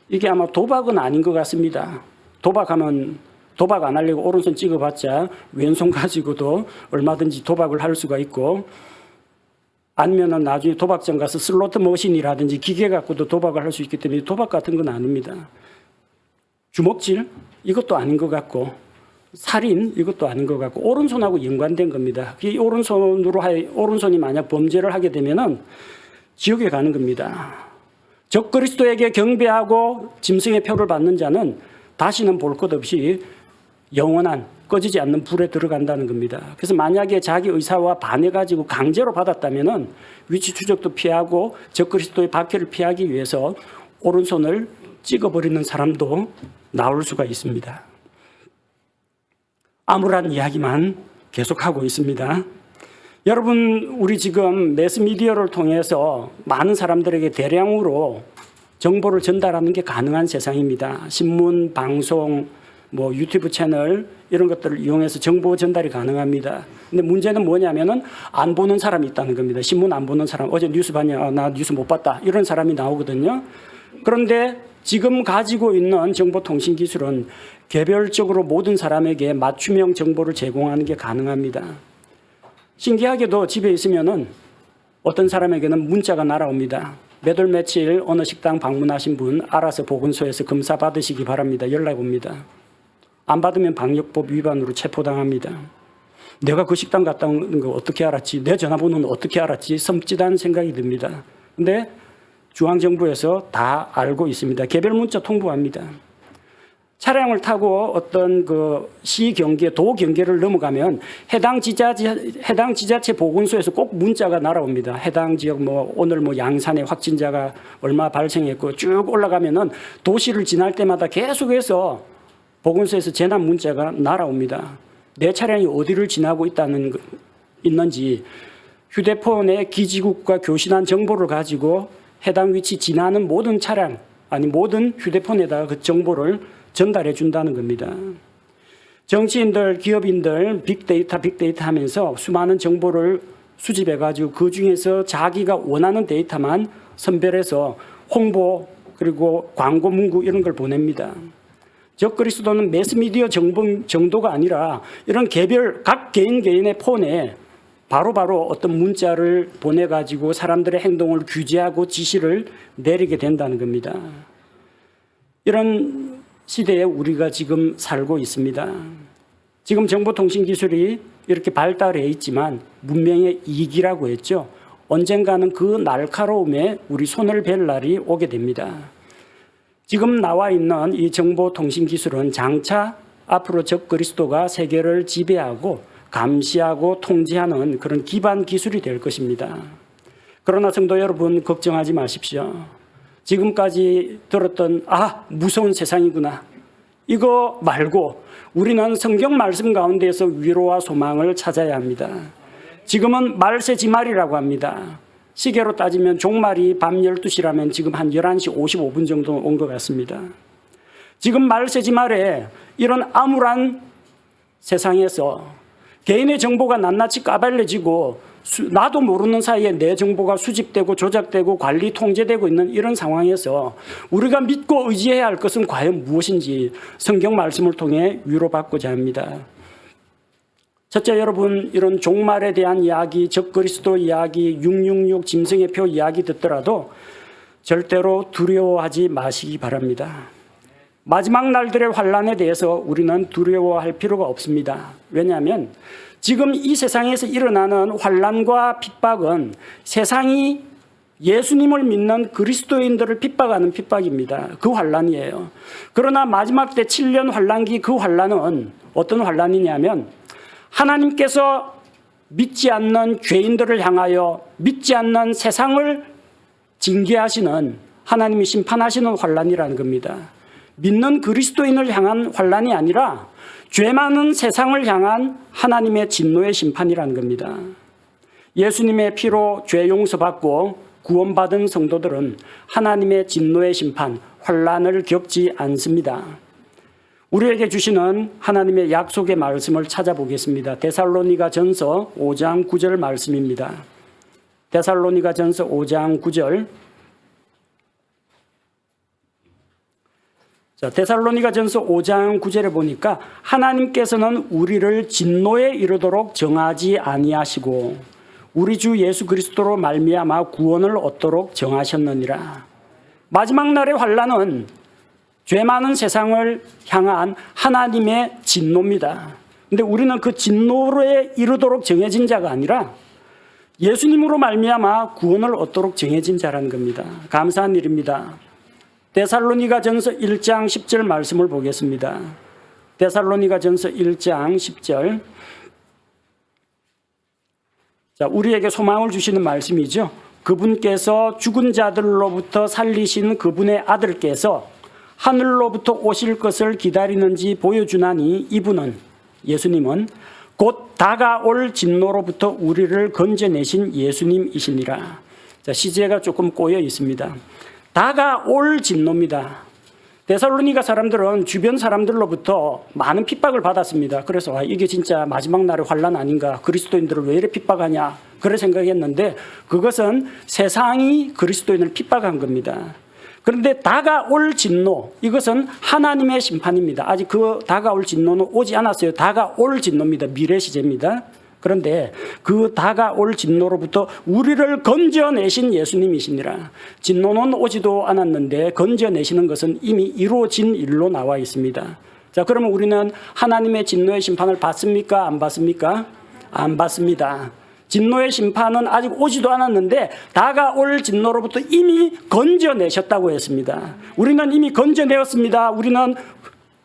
이게 아마 도박은 아닌 것 같습니다. 도박하면 도박 안 하려고 오른손 찍어봤자 왼손 가지고도 얼마든지 도박을 할 수가 있고 아니면은 나중에 도박장 가서 슬로트 머신이라든지 기계 갖고도 도박을 할 수 있기 때문에 도박 같은 건 아닙니다. 주먹질? 이것도 아닌 것 같고 살인? 이것도 아닌 것 같고 오른손하고 연관된 겁니다. 이 오른손이 만약 범죄를 하게 되면은 지옥에 가는 겁니다. 적그리스도에게 경배하고 짐승의 표를 받는 자는 다시는 볼 것 없이 영원한 꺼지지 않는 불에 들어간다는 겁니다. 그래서 만약에 자기 의사와 반해가지고 강제로 받았다면은 위치 추적도 피하고 적그리스도의 박해를 피하기 위해서 오른손을 찍어버리는 사람도 나올 수가 있습니다. 암울한 이야기만 계속하고 있습니다. 여러분, 우리 지금 매스미디어를 통해서 많은 사람들에게 대량으로 정보를 전달하는 게 가능한 세상입니다. 신문, 방송, 뭐 유튜브 채널 이런 것들을 이용해서 정보 전달이 가능합니다. 근데 문제는 뭐냐면은 안 보는 사람이 있다는 겁니다. 신문 안 보는 사람. 어제 뉴스 봤냐? 나 뉴스 못 봤다. 이런 사람이 나오거든요. 그런데 지금 가지고 있는 정보통신 기술은 개별적으로 모든 사람에게 맞춤형 정보를 제공하는 게 가능합니다. 신기하게도 집에 있으면은 어떤 사람에게는 문자가 날아옵니다. 몇 월 며칠 어느 식당 방문하신 분 알아서 보건소에서 검사 받으시기 바랍니다. 연락 옵니다. 안 받으면 방역법 위반으로 체포당합니다. 내가 그 식당 갔다 온 거 어떻게 알았지? 내 전화번호는 어떻게 알았지? 섬찟한 생각이 듭니다. 근데 중앙정부에서 다 알고 있습니다. 개별 문자 통보합니다. 차량을 타고 어떤 그 시 경계, 도 경계를 넘어가면 해당 지자체 보건소에서 꼭 문자가 날아옵니다. 해당 지역 뭐 오늘 뭐 양산에 확진자가 얼마 발생했고 쭉 올라가면은 도시를 지날 때마다 계속해서 보건소에서 재난 문자가 날아옵니다. 내 차량이 어디를 지나고 있는지 휴대폰에 기지국과 교신한 정보를 가지고 해당 위치 지나는 모든 차량, 아니 모든 휴대폰에다가 그 정보를 전달해 준다는 겁니다. 정치인들, 기업인들 빅데이터 하면서 수많은 정보를 수집해 가지고 그중에서 자기가 원하는 데이터만 선별해서 홍보 그리고 광고 문구 이런 걸 보냅니다. 적그리스도는 매스미디어 정도가 아니라 이런 개별 각 개인의 폰에 바로바로 어떤 문자를 보내 가지고 사람들의 행동을 규제하고 지시를 내리게 된다는 겁니다. 이런 시대에 우리가 지금 살고 있습니다. 지금 정보통신 기술이 이렇게 발달해 있지만 문명의 이기라고 했죠. 언젠가는 그 날카로움에 우리 손을 뵐 날이 오게 됩니다. 지금 나와 있는 이 정보통신 기술은 장차 앞으로 적그리스도가 세계를 지배하고 감시하고 통제하는 그런 기반 기술이 될 것입니다. 그러나 성도 여러분 걱정하지 마십시오. 지금까지 들었던 무서운 세상이구나. 이거 말고 우리는 성경 말씀 가운데서 위로와 소망을 찾아야 합니다. 지금은 말세지말이라고 합니다. 시계로 따지면 종말이 밤 12시라면 지금 한 11시 55분 정도 온 것 같습니다. 지금 말세지말에 이런 암울한 세상에서 개인의 정보가 낱낱이 까발려지고 나도 모르는 사이에 내 정보가 수집되고 조작되고 관리 통제되고 있는 이런 상황에서 우리가 믿고 의지해야 할 것은 과연 무엇인지 성경 말씀을 통해 위로받고자 합니다. 첫째, 여러분 이런 종말에 대한 이야기, 적그리스도 이야기, 666 짐승의 표 이야기 듣더라도 절대로 두려워하지 마시기 바랍니다. 마지막 날들의 환란에 대해서 우리는 두려워할 필요가 없습니다. 왜냐하면 지금 이 세상에서 일어나는 환란과 핍박은 세상이 예수님을 믿는 그리스도인들을 핍박하는 핍박입니다. 그 환란이에요. 그러나 마지막 때 7년 환란기 그 환란은 어떤 환란이냐면 하나님께서 믿지 않는 죄인들을 향하여 믿지 않는 세상을 징계하시는 하나님이 심판하시는 환란이라는 겁니다. 믿는 그리스도인을 향한 환란이 아니라 죄 많은 세상을 향한 하나님의 진노의 심판이라는 겁니다. 예수님의 피로 죄 용서받고 구원받은 성도들은 하나님의 진노의 심판, 환란을 겪지 않습니다. 우리에게 주시는 하나님의 약속의 말씀을 찾아보겠습니다. 데살로니가 전서 5장 9절 말씀입니다. 데살로니가 전서 5장 9절. 데살로니가 전서 5장 9절에 보니까 하나님께서는 우리를 진노에 이르도록 정하지 아니하시고 우리 주 예수 그리스도로 말미암아 구원을 얻도록 정하셨느니라. 마지막 날의 환란은 죄 많은 세상을 향한 하나님의 진노입니다. 그런데 우리는 그 진노에 이르도록 정해진 자가 아니라 예수님으로 말미암아 구원을 얻도록 정해진 자라는 겁니다. 감사한 일입니다. 데살로니가 전서 1장 10절 말씀을 보겠습니다. 데살로니가 전서 1장 10절. 자, 우리에게 소망을 주시는 말씀이죠. 그분께서 죽은 자들로부터 살리신 그분의 아들께서 하늘로부터 오실 것을 기다리는지 보여주나니 이분은, 예수님은 곧 다가올 진노로부터 우리를 건져내신 예수님이시니라. 자, 시제가 조금 꼬여 있습니다. 다가올 진노입니다. 데살로니가 사람들은 주변 사람들로부터 많은 핍박을 받았습니다. 그래서 이게 진짜 마지막 날의 환난 아닌가, 그리스도인들을 왜 이래 핍박하냐, 그런 생각했는데 그것은 세상이 그리스도인을 핍박한 겁니다. 그런데 다가올 진노, 이것은 하나님의 심판입니다. 아직 그 다가올 진노는 오지 않았어요. 다가올 진노입니다. 미래 시제입니다. 그런데 그 다가올 진노로부터 우리를 건져내신 예수님이시니라. 진노는 오지도 않았는데 건져내시는 것은 이미 이루어진 일로 나와 있습니다. 자, 그러면 우리는 하나님의 진노의 심판을 받습니까? 안 받습니까? 안 받습니다. 진노의 심판은 아직 오지도 않았는데 다가올 진노로부터 이미 건져내셨다고 했습니다. 우리는 이미 건져내었습니다. 우리는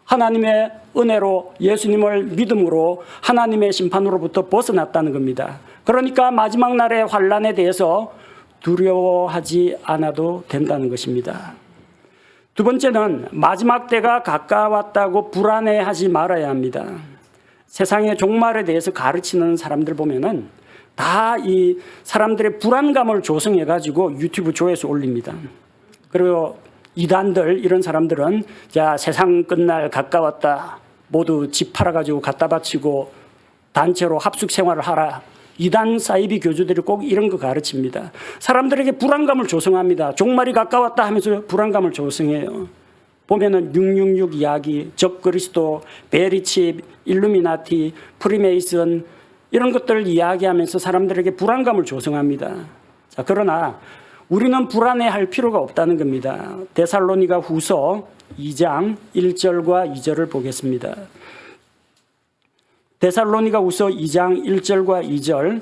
하나님의 은혜로 예수님을 믿음으로 하나님의 심판으로부터 벗어났다는 겁니다. 그러니까 마지막 날의 환난에 대해서 두려워하지 않아도 된다는 것입니다. 두 번째는 마지막 때가 가까웠다고 불안해하지 말아야 합니다. 세상의 종말에 대해서 가르치는 사람들 보면은 다 이 사람들의 불안감을 조성해가지고 유튜브 조회수 올립니다. 그리고 이단들, 이런 사람들은 자, 세상 끝날 가까웠다, 모두 집 팔아가지고 갖다 바치고 단체로 합숙 생활을 하라. 이단 사이비 교주들이 꼭 이런 거 가르칩니다. 사람들에게 불안감을 조성합니다. 종말이 가까웠다 하면서 불안감을 조성해요. 보면은 666 이야기, 적그리스도, 베리칩, 일루미나티, 프리메이슨, 이런 것들을 이야기하면서 사람들에게 불안감을 조성합니다. 자, 그러나 우리는 불안해할 필요가 없다는 겁니다. 데살로니가 후서 2장 1절과 2절을 보겠습니다. 데살로니가 후서 2장 1절과 2절,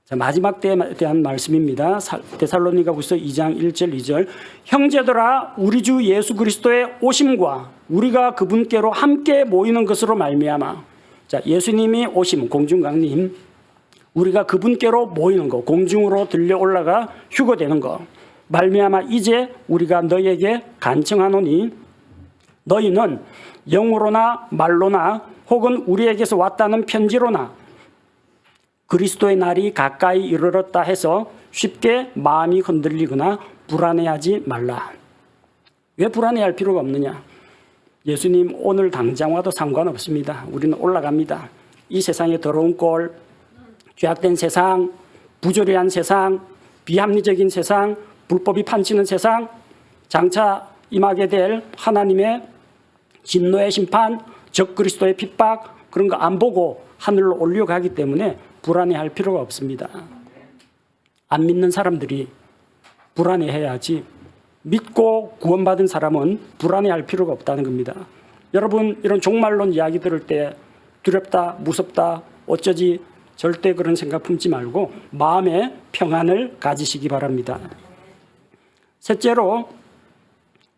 자, 마지막 때에 대한 말씀입니다. 데살로니가 후서 2장 1절 2절. 형제들아, 우리 주 예수 그리스도의 오심과 우리가 그분께로 함께 모이는 것으로 말미암아. 자, 예수님이 오심, 공중강림, 우리가 그분께로 모이는 거, 공중으로 들려 올라가 휴거되는 거, 말미암아 이제 우리가 너에게 간청하노니 너희는 영으로나 말로나 혹은 우리에게서 왔다는 편지로나 그리스도의 날이 가까이 이르렀다 해서 쉽게 마음이 흔들리거나 불안해하지 말라. 왜 불안해할 필요가 없느냐? 예수님 오늘 당장 와도 상관없습니다. 우리는 올라갑니다. 이 세상의 더러운 꼴, 죄악된 세상, 부조리한 세상, 비합리적인 세상, 불법이 판치는 세상, 장차 임하게 될 하나님의 진노의 심판, 적그리스도의 핍박, 그런 거 안 보고 하늘로 올려가기 때문에 불안해할 필요가 없습니다. 안 믿는 사람들이 불안해해야지 믿고 구원받은 사람은 불안해할 필요가 없다는 겁니다. 여러분, 이런 종말론 이야기 들을 때 두렵다, 무섭다, 어쩌지, 절대 그런 생각 품지 말고 마음의 평안을 가지시기 바랍니다. 셋째로,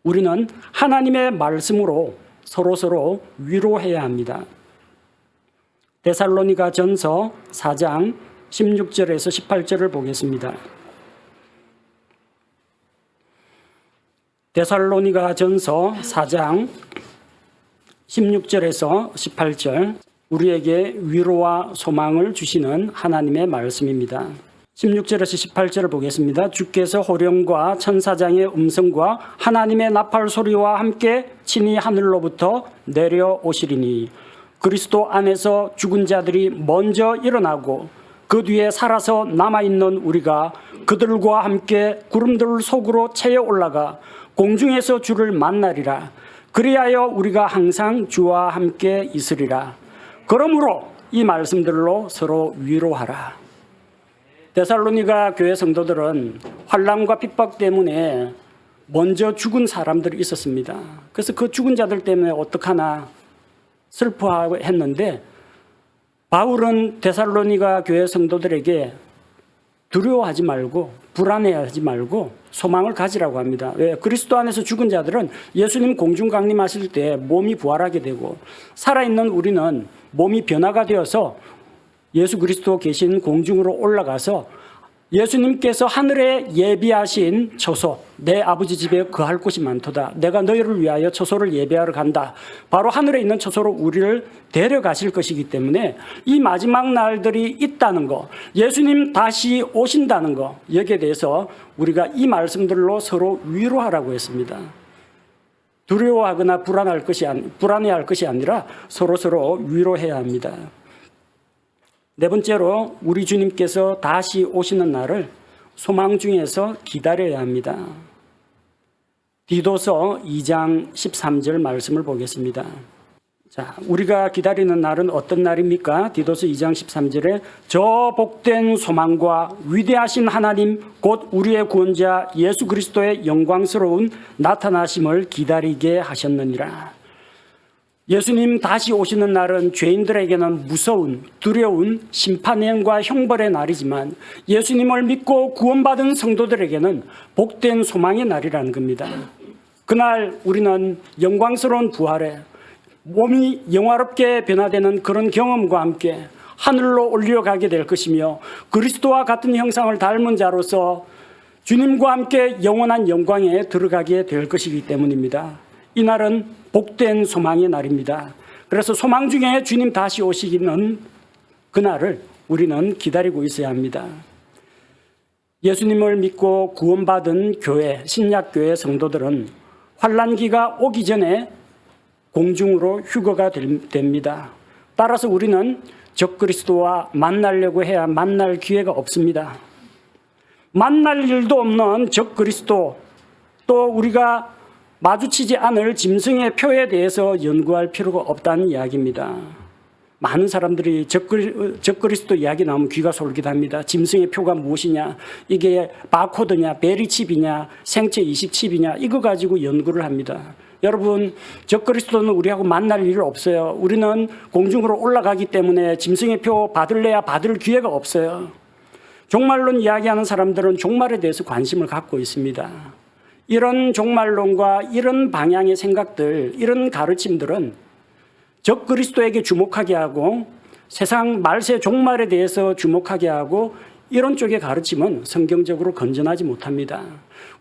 우리는 하나님의 말씀으로 서로 위로해야 합니다. 데살로니가 전서 4장 16절에서 18절을 보겠습니다. 데살로니가 전서 4장 16절에서 18절, 우리에게 위로와 소망을 주시는 하나님의 말씀입니다. 16절에서 18절을 보겠습니다. 주께서 호령과 천사장의 음성과 하나님의 나팔 소리와 함께 친히 하늘로부터 내려오시리니 그리스도 안에서 죽은 자들이 먼저 일어나고 그 뒤에 살아서 남아있는 우리가 그들과 함께 구름들 속으로 채여 올라가 공중에서 주를 만나리라. 그리하여 우리가 항상 주와 함께 있으리라. 그러므로 이 말씀들로 서로 위로하라. 데살로니가 교회 성도들은 환난과 핍박 때문에 먼저 죽은 사람들이 있었습니다. 그래서 그 죽은 자들 때문에 어떡하나 슬퍼했는데 바울은 데살로니가 교회 성도들에게 두려워하지 말고 불안해하지 말고 소망을 가지라고 합니다. 왜? 그리스도 안에서 죽은 자들은 예수님 공중 강림하실 때 몸이 부활하게 되고 살아있는 우리는 몸이 변화가 되어서 예수 그리스도 계신 공중으로 올라가서 예수님께서 하늘에 예비하신 처소, 내 아버지 집에 거할 곳이 많도다. 내가 너희를 위하여 처소를 예비하러 간다. 바로 하늘에 있는 처소로 우리를 데려가실 것이기 때문에 이 마지막 날들이 있다는 거, 예수님 다시 오신다는 거, 여기에 대해서 우리가 이 말씀들로 서로 위로하라고 했습니다. 두려워하거나 불안해할 것이 아니라 서로서로 위로해야 합니다. 네 번째로 우리 주님께서 다시 오시는 날을 소망 중에서 기다려야 합니다. 디도서 2장 13절 말씀을 보겠습니다. 자, 우리가 기다리는 날은 어떤 날입니까? 디도서 2장 13절에 저 복된 소망과 위대하신 하나님 곧 우리의 구원자 예수 그리스도의 영광스러운 나타나심을 기다리게 하셨느니라. 예수님 다시 오시는 날은 죄인들에게는 무서운 두려운 심판과 형벌의 날이지만 예수님을 믿고 구원받은 성도들에게는 복된 소망의 날이라는 겁니다. 그날 우리는 영광스러운 부활에 몸이 영화롭게 변화되는 그런 경험과 함께 하늘로 올려가게 될 것이며 그리스도와 같은 형상을 닮은 자로서 주님과 함께 영원한 영광에 들어가게 될 것이기 때문입니다. 이 날은 복된 소망의 날입니다. 그래서 소망 중에 주님 다시 오시기는 그날을 우리는 기다리고 있어야 합니다. 예수님을 믿고 구원받은 교회, 신약교회 성도들은 환난기가 오기 전에 공중으로 휴거가 됩니다. 따라서 우리는 적그리스도와 만나려고 해야 만날 기회가 없습니다. 만날 일도 없는 적그리스도, 또 우리가 마주치지 않을 짐승의 표에 대해서 연구할 필요가 없다는 이야기입니다. 많은 사람들이 적그리스도 이야기 나오면 귀가 솔깃합니다. 짐승의 표가 무엇이냐, 이게 바코드냐, 베리칩이냐, 생체 20칩이냐, 이거 가지고 연구를 합니다. 여러분, 적그리스도는 우리하고 만날 일 없어요. 우리는 공중으로 올라가기 때문에 짐승의 표 받을래야 받을 기회가 없어요. 종말론 이야기하는 사람들은 종말에 대해서 관심을 갖고 있습니다. 이런 종말론과 이런 방향의 생각들, 이런 가르침들은 적그리스도에게 주목하게 하고 세상 말세 종말에 대해서 주목하게 하고 이런 쪽의 가르침은 성경적으로 건전하지 못합니다.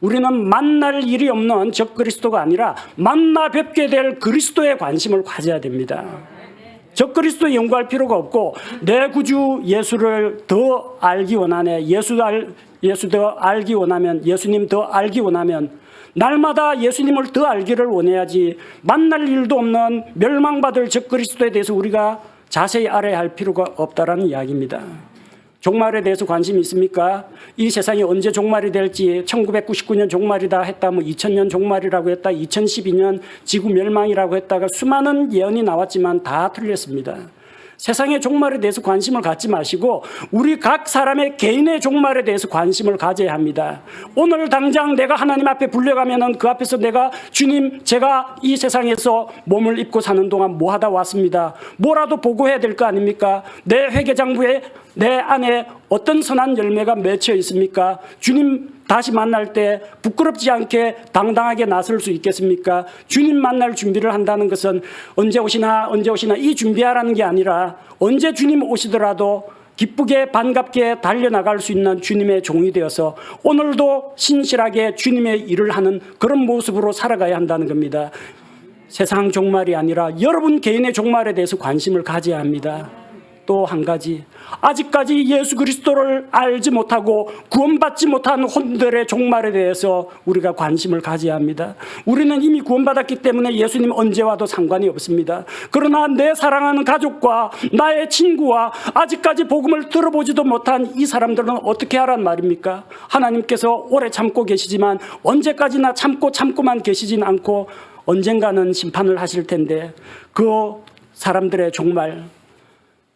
우리는 만날 일이 없는 적그리스도가 아니라 만나 뵙게 될 그리스도에 관심을 가져야 됩니다. 적그리스도 연구할 필요가 없고 내 구주 예수를 더 알기 원하네. 예수 더 알기 원하면, 예수님 더 알기 원하면 날마다 예수님을 더 알기를 원해야지 만날 일도 없는 멸망받을 적그리스도에 대해서 우리가 자세히 알아야 할 필요가 없다라는 이야기입니다. 종말에 대해서 관심이 있습니까? 이 세상이 언제 종말이 될지 1999년 종말이다 했다, 2000년 종말이라고 했다, 2012년 지구 멸망이라고 했다가 수많은 예언이 나왔지만 다 틀렸습니다. 세상의 종말에 대해서 관심을 갖지 마시고 우리 각 사람의 개인의 종말에 대해서 관심을 가져야 합니다. 오늘 당장 내가 하나님 앞에 불려가면은 그 앞에서 내가 주님, 제가 이 세상에서 몸을 입고 사는 동안 뭐 하다 왔습니다. 뭐라도 보고해야 될 거 아닙니까? 내 회개장부에 내 안에 어떤 선한 열매가 맺혀 있습니까? 주님 다시 만날 때 부끄럽지 않게 당당하게 나설 수 있겠습니까? 주님 만날 준비를 한다는 것은 언제 오시나 이 준비하라는 게 아니라 언제 주님 오시더라도 기쁘게 반갑게 달려나갈 수 있는 주님의 종이 되어서 오늘도 신실하게 주님의 일을 하는 그런 모습으로 살아가야 한다는 겁니다. 세상 종말이 아니라 여러분 개인의 종말에 대해서 관심을 가져야 합니다. 또 한 가지, 아직까지 예수 그리스도를 알지 못하고 구원받지 못한 혼들의 종말에 대해서 우리가 관심을 가져야 합니다. 우리는 이미 구원받았기 때문에 예수님 언제 와도 상관이 없습니다. 그러나 내 사랑하는 가족과 나의 친구와 아직까지 복음을 들어보지도 못한 이 사람들은 어떻게 하란 말입니까? 하나님께서 오래 참고 계시지만 언제까지나 참고만 계시진 않고 언젠가는 심판을 하실 텐데 그 사람들의 종말,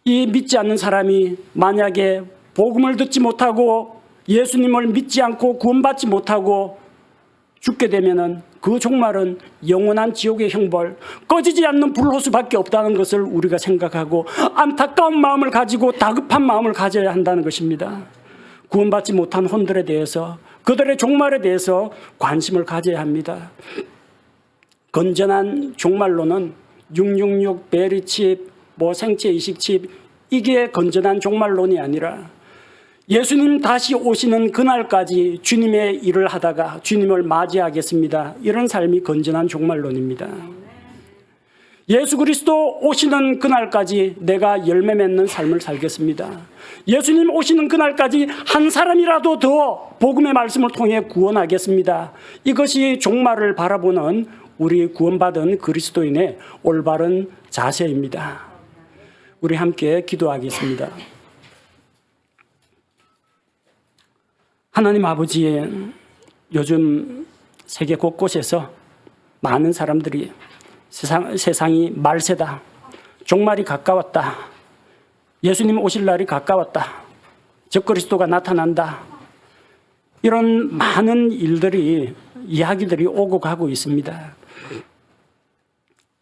이 믿지 않는 사람이 만약에 복음을 듣지 못하고 예수님을 믿지 않고 구원받지 못하고 죽게 되면은 그 종말은 영원한 지옥의 형벌, 꺼지지 않는 불호수밖에 없다는 것을 우리가 생각하고 안타까운 마음을 가지고 다급한 마음을 가져야 한다는 것입니다. 구원받지 못한 혼들에 대해서, 그들의 종말에 대해서 관심을 가져야 합니다. 건전한 종말론은 666, 베리칩, 생체 이식칩, 이게 건전한 종말론이 아니라 예수님 다시 오시는 그날까지 주님의 일을 하다가 주님을 맞이하겠습니다. 이런 삶이 건전한 종말론입니다. 예수 그리스도 오시는 그날까지 내가 열매 맺는 삶을 살겠습니다. 예수님 오시는 그날까지 한 사람이라도 더 복음의 말씀을 통해 구원하겠습니다. 이것이 종말을 바라보는 우리 구원받은 그리스도인의 올바른 자세입니다. 우리 함께 기도하겠습니다. 하나님 아버지, 요즘 세계 곳곳에서 많은 사람들이 세상이 말세다, 종말이 가까웠다, 예수님 오실 날이 가까웠다, 적그리스도가 나타난다, 이런 많은 이야기들이 오고 가고 있습니다.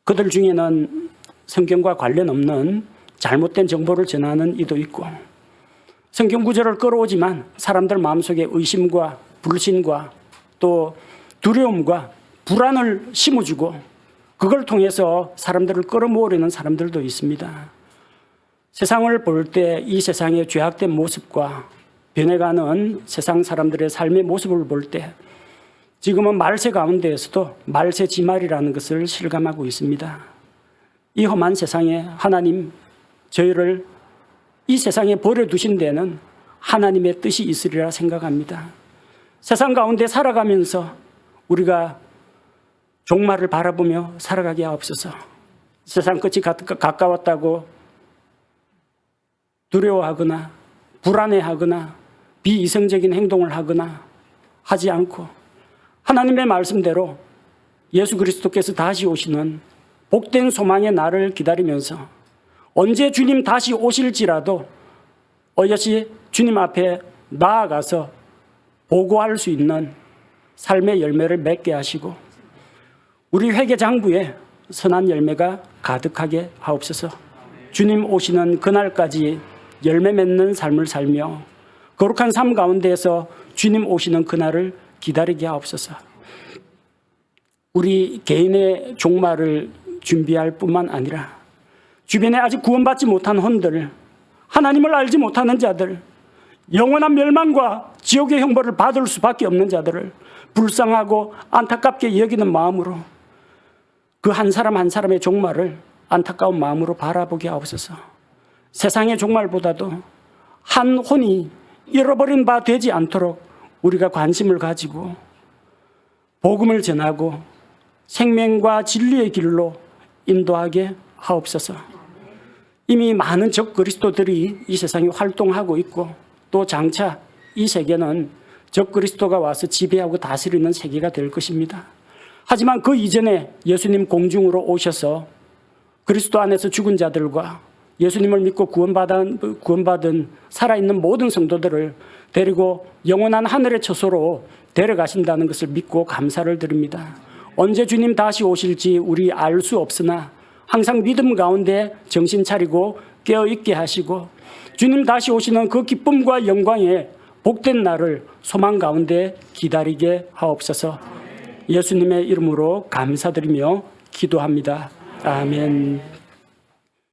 그들 중에는 성경과 관련 없는 잘못된 정보를 전하는 이도 있고, 성경 구절을 끌어오지만 사람들 마음속에 의심과 불신과 또 두려움과 불안을 심어주고 그걸 통해서 사람들을 끌어모으려는 사람들도 있습니다. 세상을 볼 때 이 세상의 죄악된 모습과 변해가는 세상 사람들의 삶의 모습을 볼 때 지금은 말세 가운데에서도 말세지말이라는 것을 실감하고 있습니다. 이 험한 세상에 하나님, 저희를 이 세상에 버려두신 데는 하나님의 뜻이 있으리라 생각합니다. 세상 가운데 살아가면서 우리가 종말을 바라보며 살아가게 하옵소서. 세상 끝이 가까웠다고 두려워하거나 불안해하거나 비이성적인 행동을 하거나 하지 않고 하나님의 말씀대로 예수 그리스도께서 다시 오시는 복된 소망의 날을 기다리면서 언제 주님 다시 오실지라도 어여시 주님 앞에 나아가서 보고할 수 있는 삶의 열매를 맺게 하시고 우리 회개장부에 선한 열매가 가득하게 하옵소서. 주님 오시는 그날까지 열매 맺는 삶을 살며 거룩한 삶 가운데에서 주님 오시는 그날을 기다리게 하옵소서. 우리 개인의 종말을 준비할 뿐만 아니라 주변에 아직 구원받지 못한 혼들, 하나님을 알지 못하는 자들, 영원한 멸망과 지옥의 형벌을 받을 수밖에 없는 자들을 불쌍하고 안타깝게 여기는 마음으로 그 한 사람 한 사람의 종말을 안타까운 마음으로 바라보게 하옵소서. 세상의 종말보다도 한 혼이 잃어버린 바 되지 않도록 우리가 관심을 가지고 복음을 전하고 생명과 진리의 길로 인도하게 하옵소서. 이미 많은 적그리스도들이 이 세상에 활동하고 있고 또 장차 이 세계는 적그리스도가 와서 지배하고 다스리는 세계가 될 것입니다. 하지만 그 이전에 예수님 공중으로 오셔서 그리스도 안에서 죽은 자들과 예수님을 믿고 구원받은 살아있는 모든 성도들을 데리고 영원한 하늘의 처소로 데려가신다는 것을 믿고 감사를 드립니다. 언제 주님 다시 오실지 우리 알 수 없으나 항상 믿음 가운데 정신 차리고 깨어있게 하시고 주님 다시 오시는 그 기쁨과 영광의 복된 날을 소망 가운데 기다리게 하옵소서. 예수님의 이름으로 감사드리며 기도합니다. 아멘.